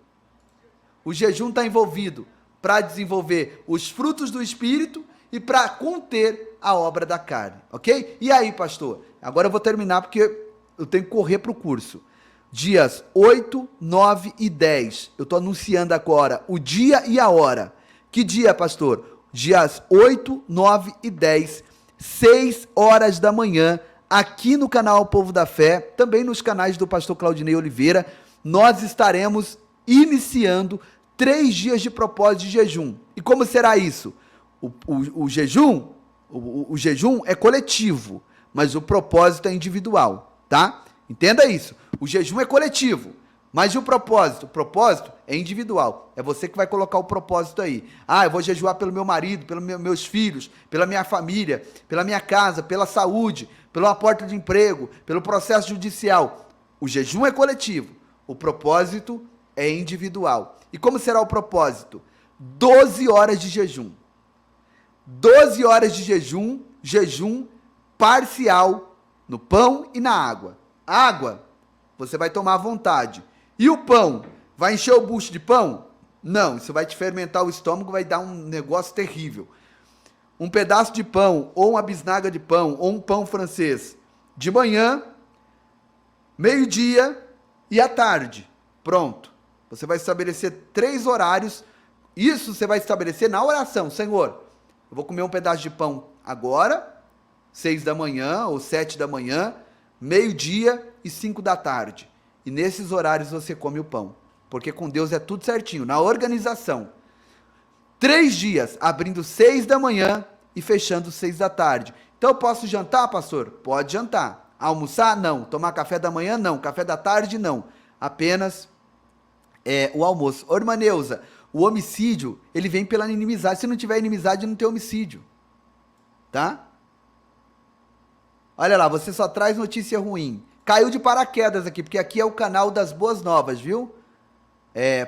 O jejum está envolvido para desenvolver os frutos do Espírito e para conter a obra da carne, ok? E aí, pastor? Agora eu vou terminar porque eu tenho que correr para o curso. Dias 8, 9 e 10. Eu estou anunciando agora o dia e a hora. Que dia, pastor? Dias 8, 9 e 10, 6 horas da manhã, aqui no canal Povo da Fé, também nos canais do pastor Claudinei Oliveira, nós estaremos iniciando 3 dias de propósito de jejum. E como será isso? O jejum é coletivo, mas o propósito é individual, tá? Entenda isso. O jejum é coletivo, mas e o propósito? O propósito é individual. É você que vai colocar o propósito aí. Eu vou jejuar pelo meu marido, pelos meus filhos, pela minha família, pela minha casa, pela saúde, pelo aporte de emprego, pelo processo judicial. O jejum é coletivo. O propósito é individual. E como será o propósito? 12 horas de jejum. 12 horas de jejum, jejum parcial no pão e na água. Água, você vai tomar à vontade. E o pão, vai encher o bucho de pão? Não, isso vai te fermentar o estômago, vai dar um negócio terrível. Um pedaço de pão, ou uma bisnaga de pão, ou um pão francês, de manhã, meio-dia e à tarde. Pronto. Você vai estabelecer 3 horários. Isso você vai estabelecer na oração. Senhor, eu vou comer um pedaço de pão agora, 6 da manhã ou 7 da manhã, meio-dia e 5 da tarde. E nesses horários você come o pão. Porque com Deus é tudo certinho, na organização. 3 dias, abrindo 6 da manhã e fechando 6 da tarde. Então eu posso jantar, pastor? Pode jantar. Almoçar? Não. Tomar café da manhã? Não. Café da tarde? Não. Apenas o almoço. Ô, irmã Neuza, o homicídio, ele vem pela inimizade. Se não tiver inimizade, não tem homicídio. Tá? Olha lá, você só traz notícia ruim. Caiu de paraquedas aqui, porque aqui é o canal das boas novas, viu?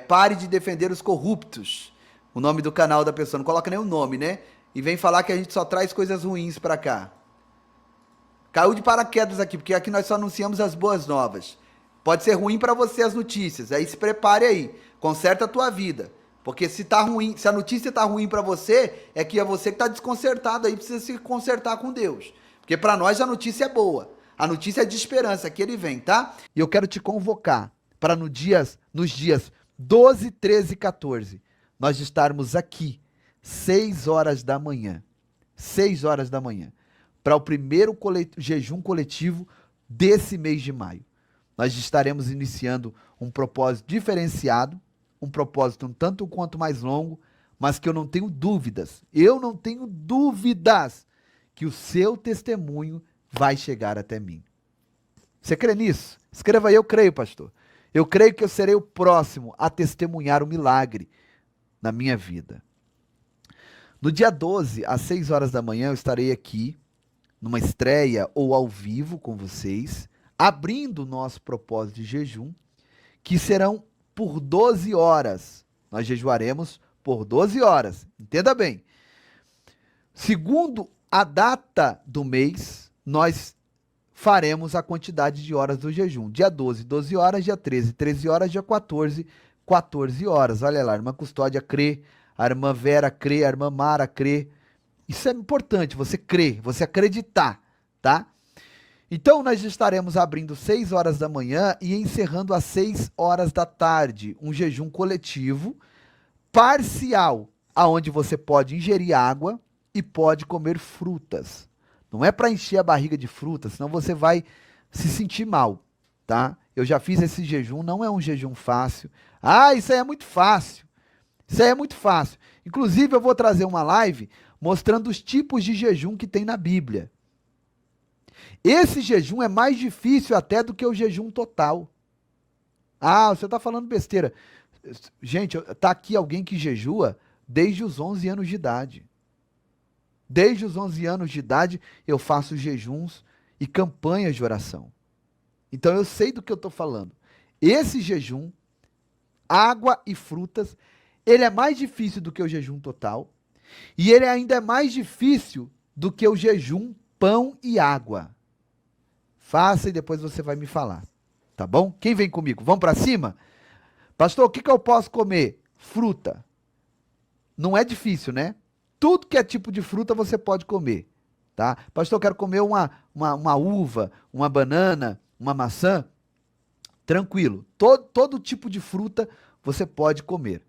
Pare de defender os corruptos. O nome do canal da pessoa, não coloca nem o nome, né? E vem falar que a gente só traz coisas ruins pra cá. Caiu de paraquedas aqui, porque aqui nós só anunciamos as boas novas. Pode ser ruim pra você as notícias, aí se prepare aí, conserta a tua vida. Porque se tá ruim, se a notícia tá ruim pra você, é que é você que tá desconcertado aí, precisa se consertar com Deus. Porque pra nós a notícia é boa. A notícia é de esperança, que ele vem, tá? E eu quero te convocar para nos dias 12, 13 e 14, nós estarmos aqui, 6 horas da manhã. 6 horas da manhã. Para o primeiro jejum coletivo desse mês de maio. Nós estaremos iniciando um propósito diferenciado, um propósito um tanto quanto mais longo, mas que eu não tenho dúvidas que o seu testemunho vai chegar até mim. Você crê nisso? Escreva aí, eu creio, pastor. Eu creio que eu serei o próximo a testemunhar o milagre na minha vida. No dia 12, às 6 horas da manhã, eu estarei aqui, numa estreia ou ao vivo com vocês, abrindo o nosso propósito de jejum, que serão por 12 horas. Nós jejuaremos por 12 horas. Entenda bem. Segundo a data do mês, nós faremos a quantidade de horas do jejum. Dia 12, 12 horas. Dia 13, 13 horas. Dia 14, 14 horas. Olha lá, a irmã Custódia crê, a irmã Vera crê, a irmã Mara crê. Isso é importante, você crer, você acreditar, tá? Então, nós estaremos abrindo 6 horas da manhã e encerrando às 6 horas da tarde. Um jejum coletivo, parcial, aonde você pode ingerir água e pode comer frutas. Não é para encher a barriga de frutas, senão você vai se sentir mal, tá? Eu já fiz esse jejum, não é um jejum fácil. Ah, isso aí é muito fácil. Isso aí é muito fácil. Inclusive, eu vou trazer uma live mostrando os tipos de jejum que tem na Bíblia. Esse jejum é mais difícil até do que o jejum total. Ah, você está falando besteira. Gente, está aqui alguém que jejua desde os 11 anos de idade. Desde os 11 anos de idade, eu faço jejuns e campanhas de oração. Então, eu sei do que eu estou falando. Esse jejum, água e frutas, ele é mais difícil do que o jejum total. E ele ainda é mais difícil do que o jejum pão e água. Faça e depois você vai me falar. Tá bom? Quem vem comigo? Vamos para cima? Pastor, o que eu posso comer? Fruta. Não é difícil, né? Tudo que é tipo de fruta você pode comer, tá? Pastor, eu quero comer uma uva, uma banana, uma maçã. Tranquilo. Todo tipo de fruta você pode comer.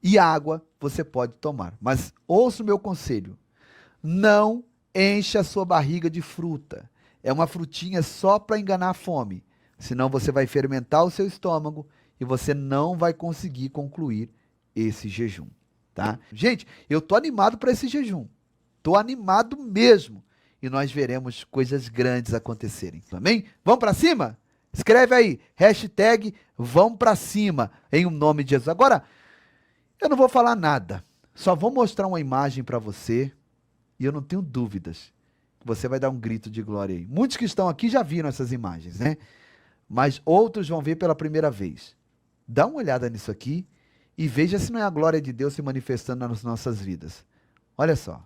E água você pode tomar. Mas ouça o meu conselho. Não encha a sua barriga de fruta. É uma frutinha só para enganar a fome. Senão você vai fermentar o seu estômago e você não vai conseguir concluir esse jejum. Tá? Gente, eu tô animado para esse jejum. Tô animado mesmo. E nós veremos coisas grandes acontecerem. Amém? Vamos para cima? Escreve aí, hashtag vamos para cima, em nome de Jesus. Agora, eu não vou falar nada. Só vou mostrar uma imagem para você. E eu não tenho dúvidas que você vai dar um grito de glória aí. Muitos que estão aqui já viram essas imagens, né? Mas outros vão ver pela primeira vez. Dá uma olhada nisso aqui e veja se não é a glória de Deus se manifestando nas nossas vidas. Olha só.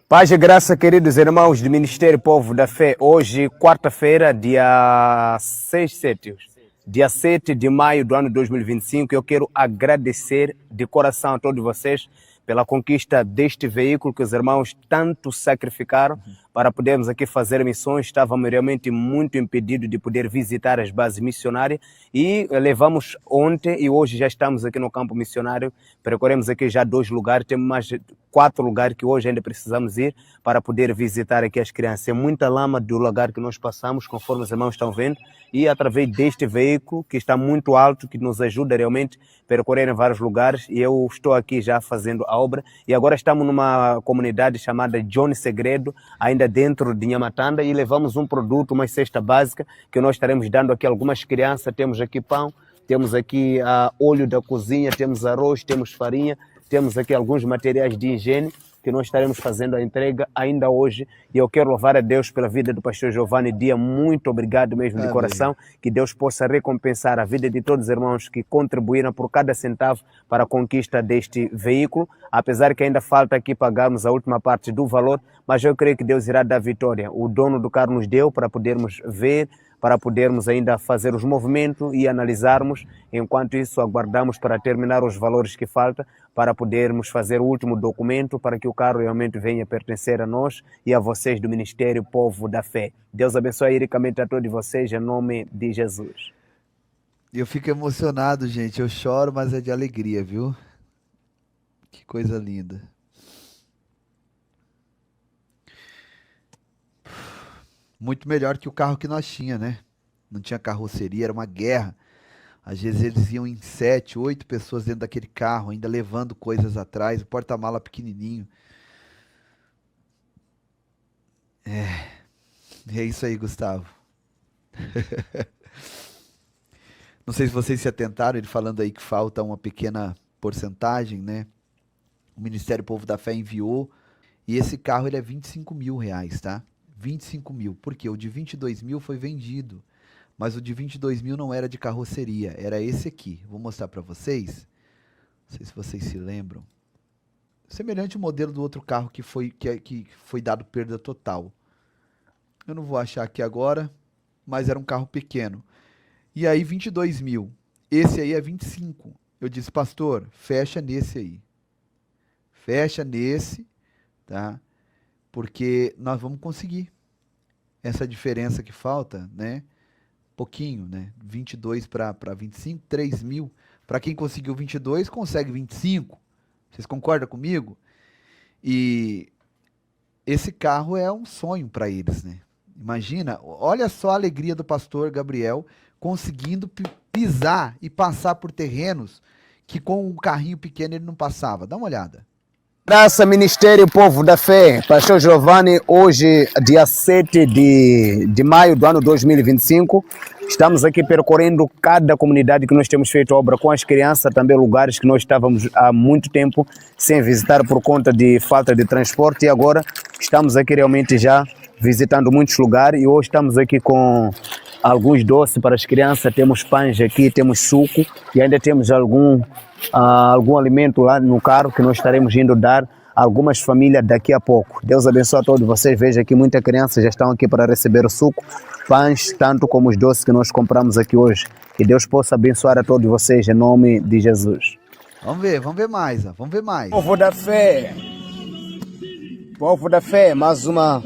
Paz e graça, queridos irmãos do Ministério Povo da Fé. Hoje, quarta-feira, dia 7 de maio do ano 2025, eu quero agradecer de coração a todos vocês pela conquista deste veículo que os irmãos tanto sacrificaram para podermos aqui fazer missões. Estávamos realmente muito impedidos de poder visitar as bases missionárias e levamos ontem e hoje já estamos aqui no campo missionário. Percorremos aqui já 2 lugares, temos mais 4 lugares que hoje ainda precisamos ir para poder visitar aqui as crianças. É muita lama do lugar que nós passamos, conforme os irmãos estão vendo, e através deste veículo que está muito alto, que nos ajuda realmente a percorrer em vários lugares, e eu estou aqui já fazendo a obra, e agora estamos numa comunidade chamada John Segredo, ainda dentro de Nhamatanda, e levamos um produto, uma cesta básica, que nós estaremos dando aqui a algumas crianças. Temos aqui pão, temos aqui óleo da cozinha, temos arroz, temos farinha, temos aqui alguns materiais de higiene, que nós estaremos fazendo a entrega ainda hoje. E eu quero louvar a Deus pela vida do pastor Giovanni Dia. Muito obrigado mesmo de coração. Que Deus possa recompensar a vida de todos os irmãos que contribuíram por cada centavo para a conquista deste veículo. Apesar que ainda falta aqui pagarmos a última parte do valor, mas eu creio que Deus irá dar vitória. O dono do carro nos deu para podermos ver, para podermos ainda fazer os movimentos e analisarmos. Enquanto isso, aguardamos para terminar os valores que faltam, para podermos fazer o último documento, para que o carro realmente venha pertencer a nós e a vocês do Ministério Povo da Fé. Deus abençoe ricamente a todos vocês, em nome de Jesus. Eu fico emocionado, gente. Eu choro, mas é de alegria, viu? Que coisa linda. Muito melhor que o carro que nós tinha, né? Não tinha carroceria, era uma guerra. Às vezes eles iam em 7, 8 pessoas dentro daquele carro, ainda levando coisas atrás, o porta-mala pequenininho. É isso aí, Gustavo. Não sei se vocês se atentaram, ele falando aí que falta uma pequena porcentagem, né? O Ministério Povo da Fé enviou, e esse carro ele é R$ 25.000, tá? 25 mil, porque o de 22 mil foi vendido, mas o de 22 mil não era de carroceria, era esse aqui. Vou mostrar para vocês, não sei se vocês se lembram, semelhante ao modelo do outro carro que foi dado perda total. Eu não vou achar aqui agora, mas era um carro pequeno. E aí 22 mil, esse aí é 25. Eu disse, pastor, fecha nesse aí, fecha nesse, tá? Porque nós vamos conseguir essa diferença que falta, né? Pouquinho, né? 22 para 25, 3 mil. Para quem conseguiu 22, consegue 25. Vocês concordam comigo? E esse carro é um sonho para eles, né? Imagina, olha só a alegria do pastor Gabriel conseguindo pisar e passar por terrenos que com um carrinho pequeno ele não passava. Dá uma olhada. Graça Ministério Povo da Fé, pastor Giovanni, hoje, dia 7 de maio do ano 2025, estamos aqui percorrendo cada comunidade que nós temos feito obra com as crianças, também lugares que nós estávamos há muito tempo sem visitar por conta de falta de transporte, e agora estamos aqui realmente já visitando muitos lugares, e hoje estamos aqui com alguns doces para as crianças, temos pães aqui, temos suco e ainda temos algum alimento lá no carro que nós estaremos indo dar a algumas famílias daqui a pouco. Deus abençoe a todos vocês. Veja que muitas crianças já estão aqui para receber o suco, pães, tanto como os doces que nós compramos aqui hoje. Que Deus possa abençoar a todos vocês em nome de Jesus. Vamos ver mais, ó. Vamos ver mais. Povo da Fé, Povo da Fé, mais uma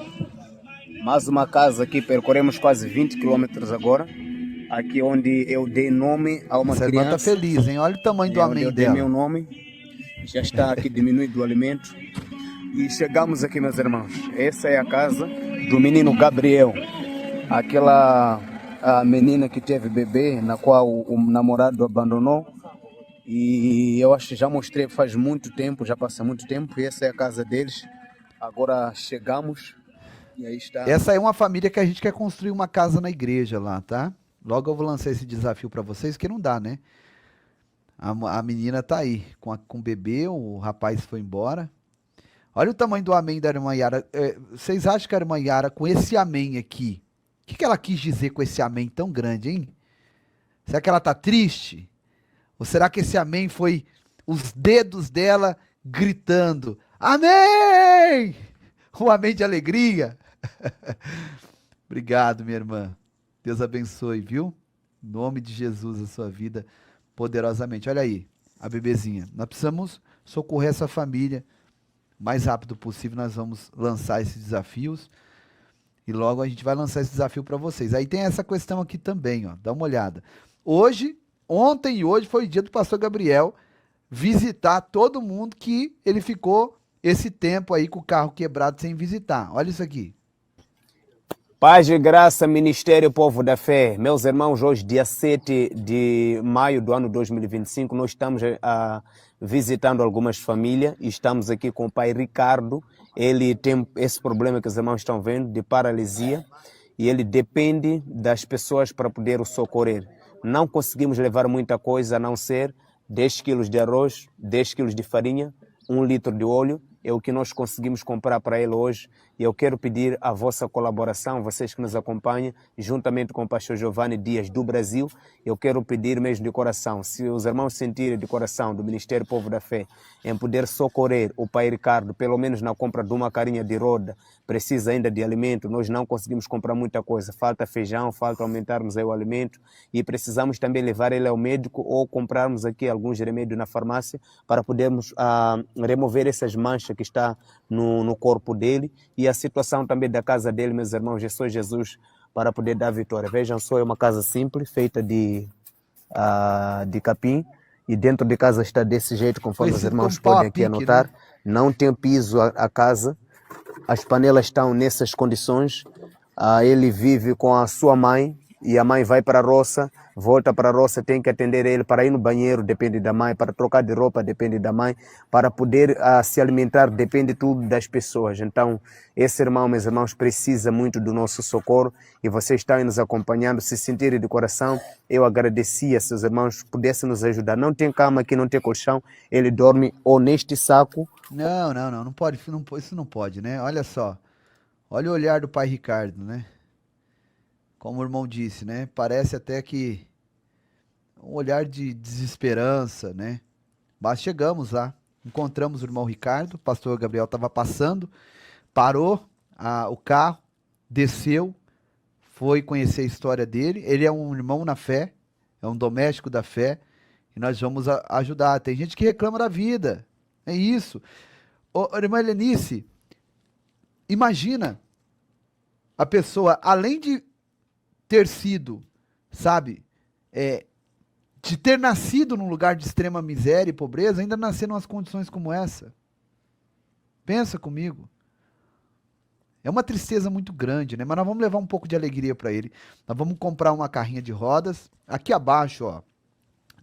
casa aqui, percorremos quase 20 quilômetros agora. Aqui onde eu dei nome a uma Essa criança. irmã tá feliz, hein? Olha o tamanho do amém eu dela. dei meu nome, já está aqui diminuído o alimento. E chegamos aqui, meus irmãos. Essa é a casa do menino Gabriel. Aquela menina que teve bebê, na qual o namorado abandonou. E eu acho que já mostrei faz muito tempo, já passa muito tempo. E essa é a casa deles. Agora chegamos e aí está. Essa é uma família que a gente quer construir uma casa na igreja lá, tá? Logo eu vou lançar esse desafio para vocês, que não dá, né? A menina tá aí, com o bebê, o rapaz foi embora. Olha o tamanho do amém da irmã Yara. Vocês acham que a irmã Yara, com esse amém aqui, o que ela quis dizer com esse amém tão grande, hein? Será que ela tá triste? Ou será que esse amém foi os dedos dela gritando, amém! Um amém de alegria. Obrigado, minha irmã. Deus abençoe, viu? Em nome de Jesus, a sua vida poderosamente. Olha aí, a bebezinha. Nós precisamos socorrer essa família o mais rápido possível. Nós vamos lançar esses desafios. E logo a gente vai lançar esse desafio para vocês. Aí tem essa questão aqui também, ó. Dá uma olhada. Hoje, ontem e hoje foi o dia do pastor Gabriel visitar todo mundo que ele ficou esse tempo aí com o carro quebrado sem visitar. Olha isso aqui. Paz e graça, Ministério Povo da Fé. Meus irmãos, hoje, dia 7 de maio do ano 2025, nós estamos visitando algumas famílias e estamos aqui com o pai Ricardo. Ele tem esse problema que os irmãos estão vendo, de paralisia, e ele depende das pessoas para poder o socorrer. Não conseguimos levar muita coisa, a não ser 10 quilos de arroz, 10 quilos de farinha, 1 litro de óleo. É o que nós conseguimos comprar para ele hoje. E eu quero pedir a vossa colaboração, vocês que nos acompanham, juntamente com o pastor Giovanni Dias do Brasil. Eu quero pedir mesmo de coração, se os irmãos sentirem de coração do Ministério Povo da Fé em poder socorrer o pai Ricardo, pelo menos na compra de uma carinha de roda, precisa ainda de alimento, nós não conseguimos comprar muita coisa, falta feijão, falta aumentarmos aí o alimento e precisamos também levar ele ao médico ou comprarmos aqui alguns remédios na farmácia para podermos remover essas manchas que está no corpo dele e a situação também da casa dele, meus irmãos, só Jesus para poder dar vitória. Vejam só, é uma casa simples, feita de capim, e dentro de casa está desse jeito, conforme os irmãos podem aqui anotar. Né? Não tem piso a casa, as panelas estão nessas condições. Ele vive com a sua mãe e a mãe vai para a roça, volta para a roça, tem que atender ele para ir no banheiro, depende da mãe, para trocar de roupa, depende da mãe, para poder se alimentar, depende tudo das pessoas. Então, esse irmão, meus irmãos, precisa muito do nosso socorro e vocês estão nos acompanhando, se sentirem de coração, eu agradecia se os irmãos pudessem nos ajudar. Não tem cama aqui, não tem colchão, ele dorme ou neste saco. Não pode, isso não pode, né? Olha só, olha o olhar do pai Ricardo, né? Como o irmão disse, né? Parece até que um olhar de desesperança, né? Mas chegamos lá, encontramos o irmão Ricardo, o pastor Gabriel estava passando, parou o carro, desceu, foi conhecer a história dele. Ele é um irmão na fé, é um doméstico da fé, e nós vamos ajudar. Tem gente que reclama da vida, é isso. Irmã Helenice, imagina a pessoa, além de ter sido, sabe, de ter nascido num lugar de extrema miséria e pobreza, ainda nascer em umas condições como essa. Pensa comigo. É uma tristeza muito grande, né? Mas nós vamos levar um pouco de alegria para ele. Nós vamos comprar uma carrinha de rodas. Aqui abaixo, ó,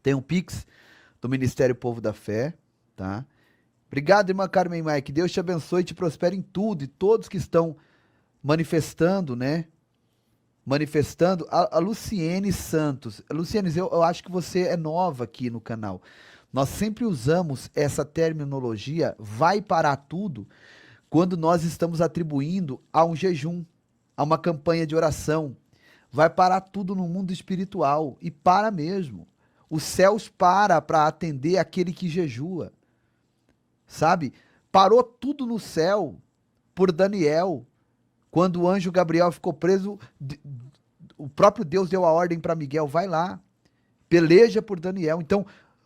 tem um Pix do Ministério Povo da Fé, tá? Obrigado, irmã Carmen Maia. Que Deus te abençoe e te prospere em tudo. E todos que estão manifestando, né? Manifestando, a Luciene Santos. Luciene, eu acho que você é nova aqui no canal. Nós sempre usamos essa terminologia, vai parar tudo, quando nós estamos atribuindo a um jejum, a uma campanha de oração. Vai parar tudo no mundo espiritual, e para mesmo. Os céus para atender aquele que jejua. Sabe? Parou tudo no céu por Daniel. Quando o anjo Gabriel ficou preso, o próprio Deus deu a ordem para Miguel, vai lá, peleja por Daniel. Então,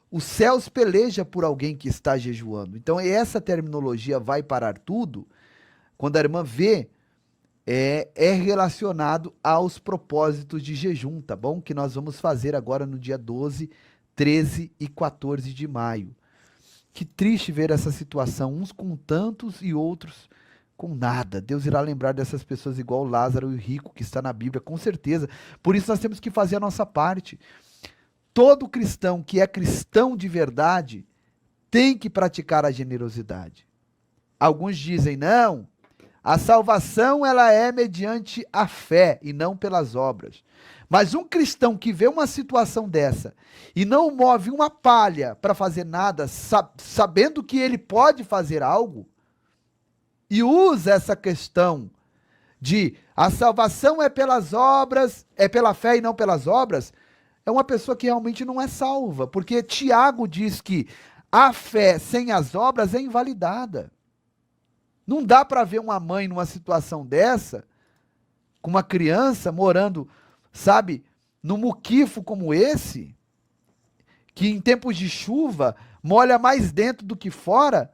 os céus peleja por alguém que está jejuando. Então, essa terminologia vai parar tudo, quando a irmã vê, é relacionado aos propósitos de jejum, tá bom? Que nós vamos fazer agora no dia 12, 13 e 14 de maio. Que triste ver essa situação, uns com tantos e outros com nada. Deus irá lembrar dessas pessoas igual Lázaro e o rico que está na Bíblia, com certeza. Por isso nós temos que fazer a nossa parte. Todo cristão que é cristão de verdade tem que praticar a generosidade. Alguns dizem, não, a salvação ela é mediante a fé e não pelas obras. Mas um cristão que vê uma situação dessa e não move uma palha para fazer nada, sabendo que ele pode fazer algo, e usa essa questão de a salvação é pelas obras, é pela fé e não pelas obras, é uma pessoa que realmente não é salva, porque Tiago diz que a fé sem as obras é invalidada. Não dá para ver uma mãe numa situação dessa, com uma criança morando, sabe, num muquifo como esse, que em tempos de chuva molha mais dentro do que fora,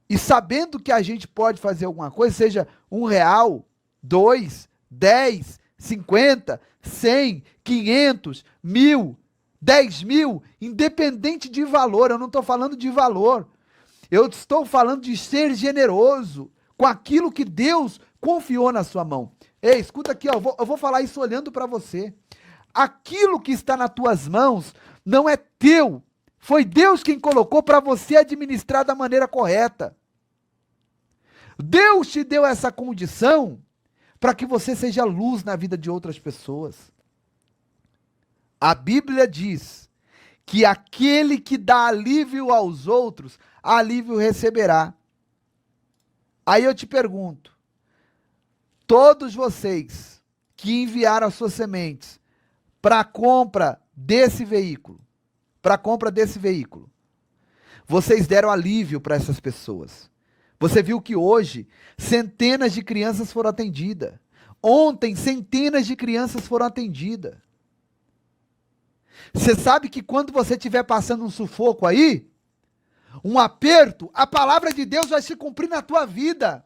e sabendo que a gente pode fazer alguma coisa, seja R$ 1, 2, 10, 50, 100, 500, 1.000, 10.000, independente de valor, eu não estou falando de valor, eu estou falando de ser generoso com aquilo que Deus confiou na sua mão. Ei, escuta aqui, ó, eu vou falar isso olhando para você. Aquilo que está nas tuas mãos não é teu, foi Deus quem colocou para você administrar da maneira correta. Deus te deu essa condição para que você seja luz na vida de outras pessoas. A Bíblia diz que aquele que dá alívio aos outros, alívio receberá. Aí eu te pergunto, todos vocês que enviaram as suas sementes para a compra desse veículo, vocês deram alívio para essas pessoas. Você viu que hoje centenas de crianças foram atendidas. Ontem centenas de crianças foram atendidas. Você sabe que quando você estiver passando um sufoco aí, um aperto, a palavra de Deus vai se cumprir na tua vida.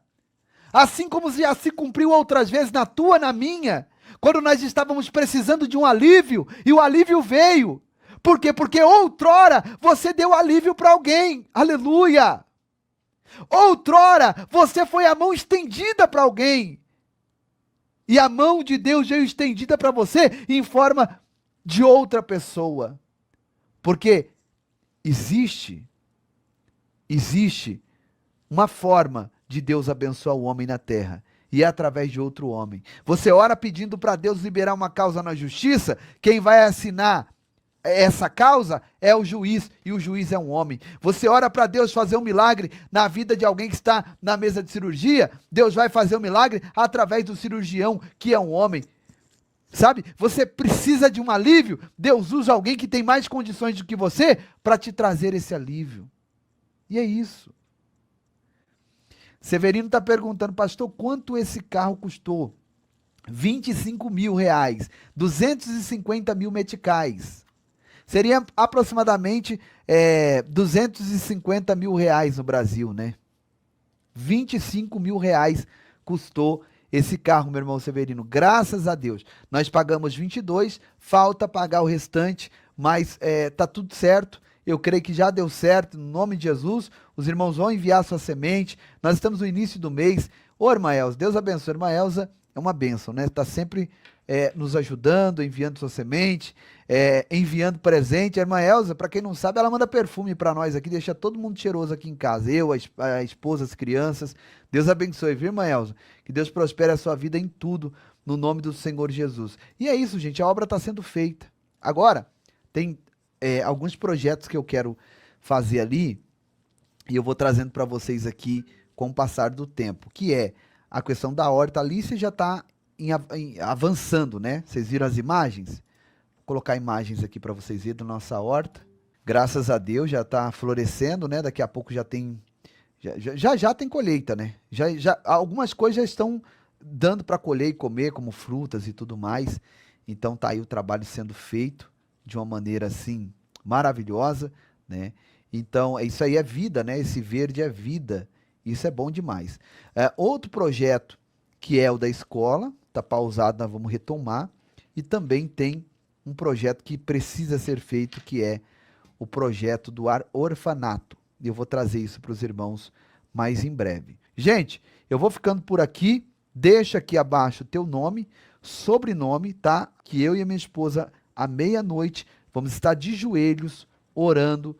Assim como já se cumpriu outras vezes na tua, na minha, quando nós estávamos precisando de um alívio, e o alívio veio. Por quê? Porque outrora você deu alívio para alguém. Aleluia! Outrora você foi a mão estendida para alguém. E a mão de Deus veio estendida para você em forma de outra pessoa. Porque existe uma forma de Deus abençoar o homem na terra, e é através de outro homem. Você ora pedindo para Deus liberar uma causa na justiça, quem vai assinar essa causa é o juiz, e o juiz é um homem. Você ora para Deus fazer um milagre na vida de alguém que está na mesa de cirurgia, Deus vai fazer um milagre através do cirurgião, que é um homem. Sabe, você precisa de um alívio, Deus usa alguém que tem mais condições do que você para te trazer esse alívio. E é isso. Severino está perguntando, pastor, quanto esse carro custou? R$ 25.000, 250 mil meticais. Seria aproximadamente 250 mil reais no Brasil, né? 25 mil reais custou esse carro, meu irmão Severino. Graças a Deus. Nós pagamos 22, falta pagar o restante, mas tá tudo certo. Eu creio que já deu certo, no nome de Jesus. Os irmãos vão enviar sua semente. Nós estamos no início do mês. Ô, irmã Elza, Deus abençoe. Irmã Elza é uma bênção, né? Está sempre nos ajudando, enviando sua semente, enviando presente. A irmã Elza, para quem não sabe, ela manda perfume para nós aqui, deixa todo mundo cheiroso aqui em casa. Eu, a esposa, as crianças. Deus abençoe, viu, irmã Elza? Que Deus prospere a sua vida em tudo, no nome do Senhor Jesus. E é isso, gente, a obra está sendo feita. Agora, tem alguns projetos que eu quero fazer ali, e eu vou trazendo para vocês aqui com o passar do tempo, que é a questão da horta. Ali você já está avançando, né? Vocês viram as imagens? Vou colocar imagens aqui para vocês verem da nossa horta. Graças a Deus já está florescendo, né? Daqui a pouco já tem tem colheita, né? Algumas coisas já estão dando para colher e comer, como frutas e tudo mais. Então tá aí o trabalho sendo feito de uma maneira assim maravilhosa, né? Então isso aí é vida, né? Esse verde é vida. Isso é bom demais. Outro projeto que é o da escola, tá pausado, nós vamos retomar. E também tem um projeto que precisa ser feito, que é o projeto do orfanato. E eu vou trazer isso para os irmãos mais em breve. Gente, eu vou ficando por aqui. Deixa aqui abaixo o teu nome, sobrenome, tá? Que eu e a minha esposa, à meia-noite, vamos estar de joelhos orando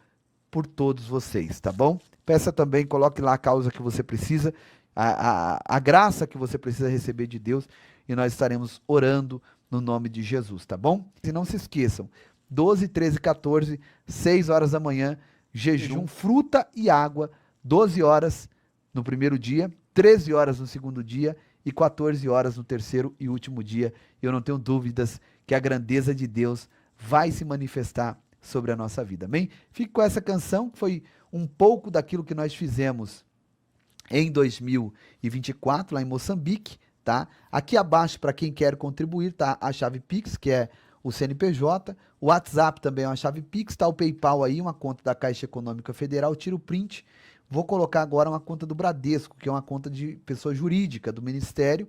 por todos vocês, tá bom? Peça também, coloque lá a causa que você precisa, a graça que você precisa receber de Deus, e nós estaremos orando no nome de Jesus, tá bom? E não se esqueçam, 12, 13, 14, 6 horas da manhã, jejum, fruta e água, 12 horas no primeiro dia, 13 horas no segundo dia e 14 horas no terceiro e último dia. Eu não tenho dúvidas que a grandeza de Deus vai se manifestar sobre a nossa vida, amém? Fique com essa canção, que foi um pouco daquilo que nós fizemos em 2024, lá em Moçambique, tá? Aqui abaixo, para quem quer contribuir, tá a chave Pix, que é o CNPJ, o WhatsApp também é uma chave Pix, tá o PayPal aí, uma conta da Caixa Econômica Federal, tira o print, Vou colocar agora uma conta do Bradesco, que é uma conta de pessoa jurídica do Ministério.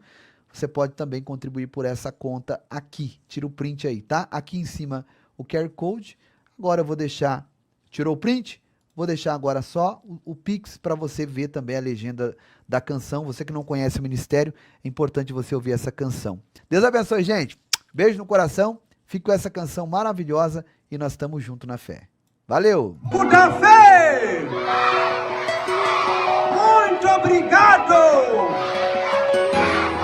Você pode também contribuir por essa conta aqui. Tira o print aí, tá? Aqui em cima o QR Code. Agora eu vou deixar... Tirou o print? Vou deixar agora só o Pix para você ver também a legenda da canção. Você que não conhece o Ministério, é importante você ouvir essa canção. Deus abençoe, gente. Beijo no coração. Fique com essa canção maravilhosa e nós estamos juntos na fé. Valeu! Da fé! Muito obrigado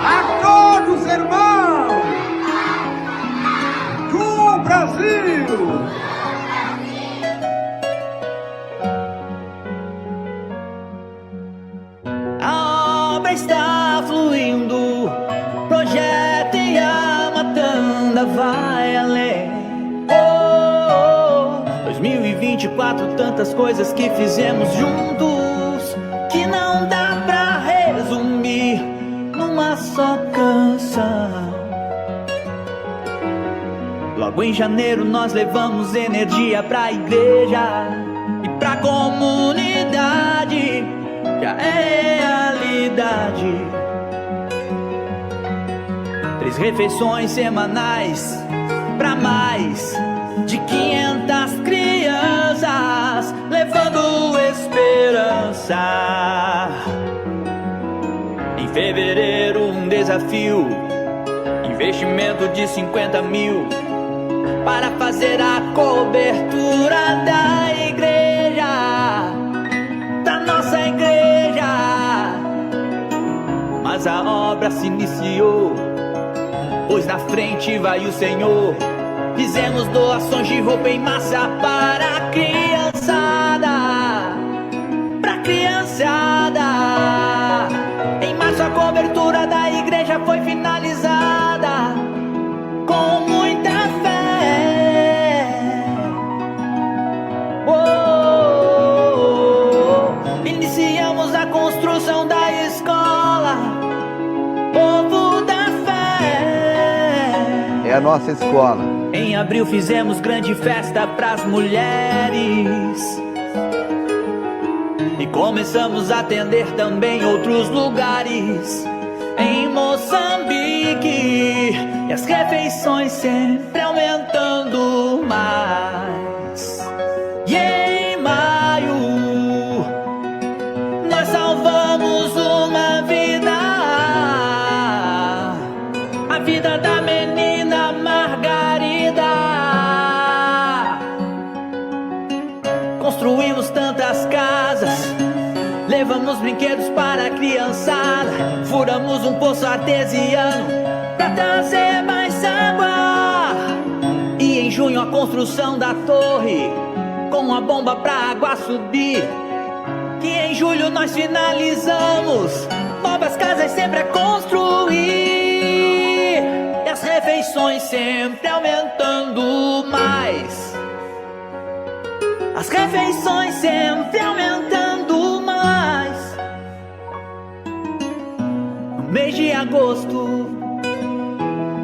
a todos, irmãos do Brasil! A obra está fluindo, projeto e a matanda vai além. 2024, tantas coisas que fizemos juntos, que não dá pra resumir numa só canção. Logo em janeiro nós levamos energia pra igreja e pra comunidade, já é realidade. 3 refeições semanais pra mais de 500 crianças, levando esperança. Em fevereiro um desafio, investimento de 50 mil, para fazer a cobertura da igreja, da nossa igreja. Mas a obra se iniciou, pois na frente vai o Senhor. Fizemos doações de roupa em massa para a criançada, pra criançada. Em março a cobertura da igreja foi finalizada com muita fé. Iniciamos a construção da escola, povo da fé. É a nossa escola. Em abril fizemos grande festa pras mulheres e começamos a atender também outros lugares. Em Moçambique, e as refeições sempre aumentando mais. E em maio nós salvamos uma vida, a vida da menina Margarida. Construímos tantas casas, levamos brinquedos para a criançada, furamos um poço artesiano pra trazer mais água. E em junho a construção da torre, com a bomba pra água subir. Que em julho nós finalizamos, novas casas sempre a construir. E as refeições sempre aumentando mais. As refeições sempre aumentando mais. No mês de agosto,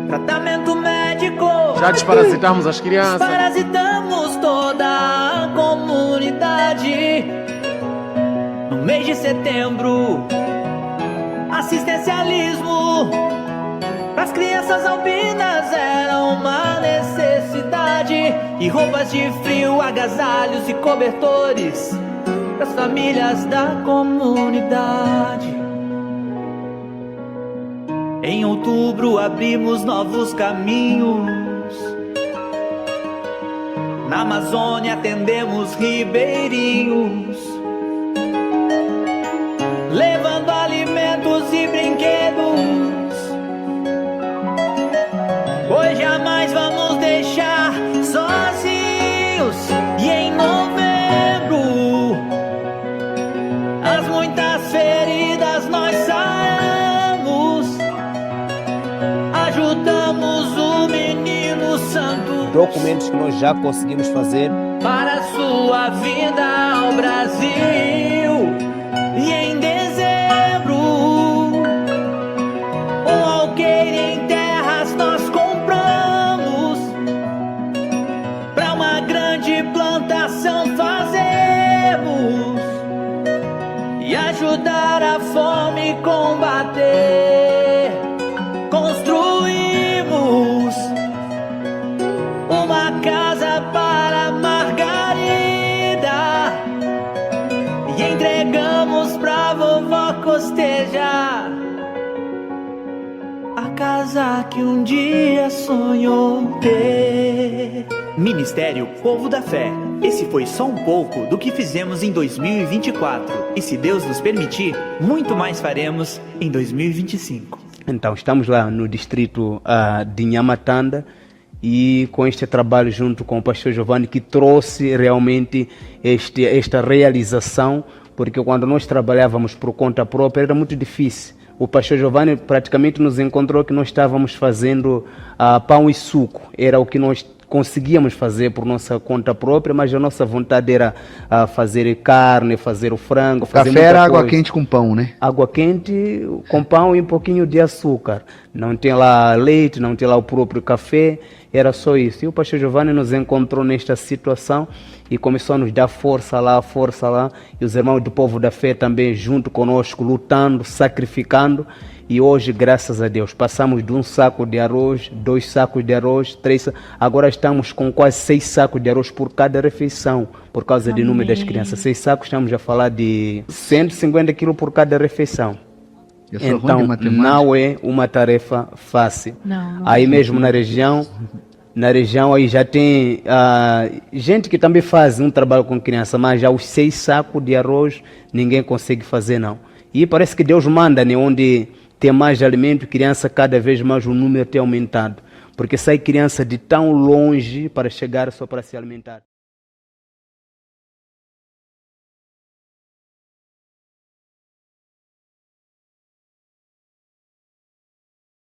tratamento médico. Já desparasitamos as crianças. Desparasitamos toda a comunidade. No mês de setembro, assistencialismo pras crianças albinas era uma necessidade. E roupas de frio, agasalhos e cobertores pras famílias da comunidade. Em outubro abrimos novos caminhos. Na Amazônia atendemos ribeirinhos, levando alimentos e brinquedos. Pois jamais vamos deixar sozinhos. E em novembro, as muitas feridas nós saramos. Ajudamos o menino santo. Documentos que nós já conseguimos fazer Para sua vida ao Brasil. E em dezembro, um alqueire em terras nós compramos. Pra uma grande plantação fazemos. ajudar a fome combater. Construímos uma casa para Margarida e entregamos pra vovó costejar a casa que um dia sonhou ter. Ministério Povo da Fé. Esse foi só um pouco do que fizemos em 2024. E se Deus nos permitir, muito mais faremos em 2025. Então, estamos lá no distrito de Nhamatanda e com este trabalho junto com o pastor Giovanni que trouxe realmente esta realização, porque quando nós trabalhávamos por conta própria era muito difícil. O pastor Giovanni praticamente nos encontrou que nós estávamos fazendo pão e suco, era o que nós conseguíamos fazer por nossa conta própria, mas a nossa vontade era fazer carne, fazer o frango, fazer Café era água coisa. quente com pão, né? Água quente com pão e um pouquinho de açúcar. Não tem lá leite, não tem lá o próprio café, era só isso. E o pastor Giovanni nos encontrou nesta situação e começou a nos dar força lá. E os irmãos do Povo da Fé também junto conosco, lutando, sacrificando. E hoje, graças a Deus, passamos de 1 saco de arroz, 2 sacos de arroz, 3 sacos. Agora estamos com quase 6 sacos de arroz por cada refeição, por causa do número das crianças. 6 sacos, estamos a falar de 150 quilos por cada refeição. Então, não é uma tarefa fácil. Não aí mesmo na região aí já tem gente que também faz um trabalho com criança, mas já os 6 sacos de arroz ninguém consegue fazer, não. E parece que Deus manda, né, onde tem mais alimento, criança, cada vez mais o número tem aumentado. Porque sai criança de tão longe para chegar só para se alimentar.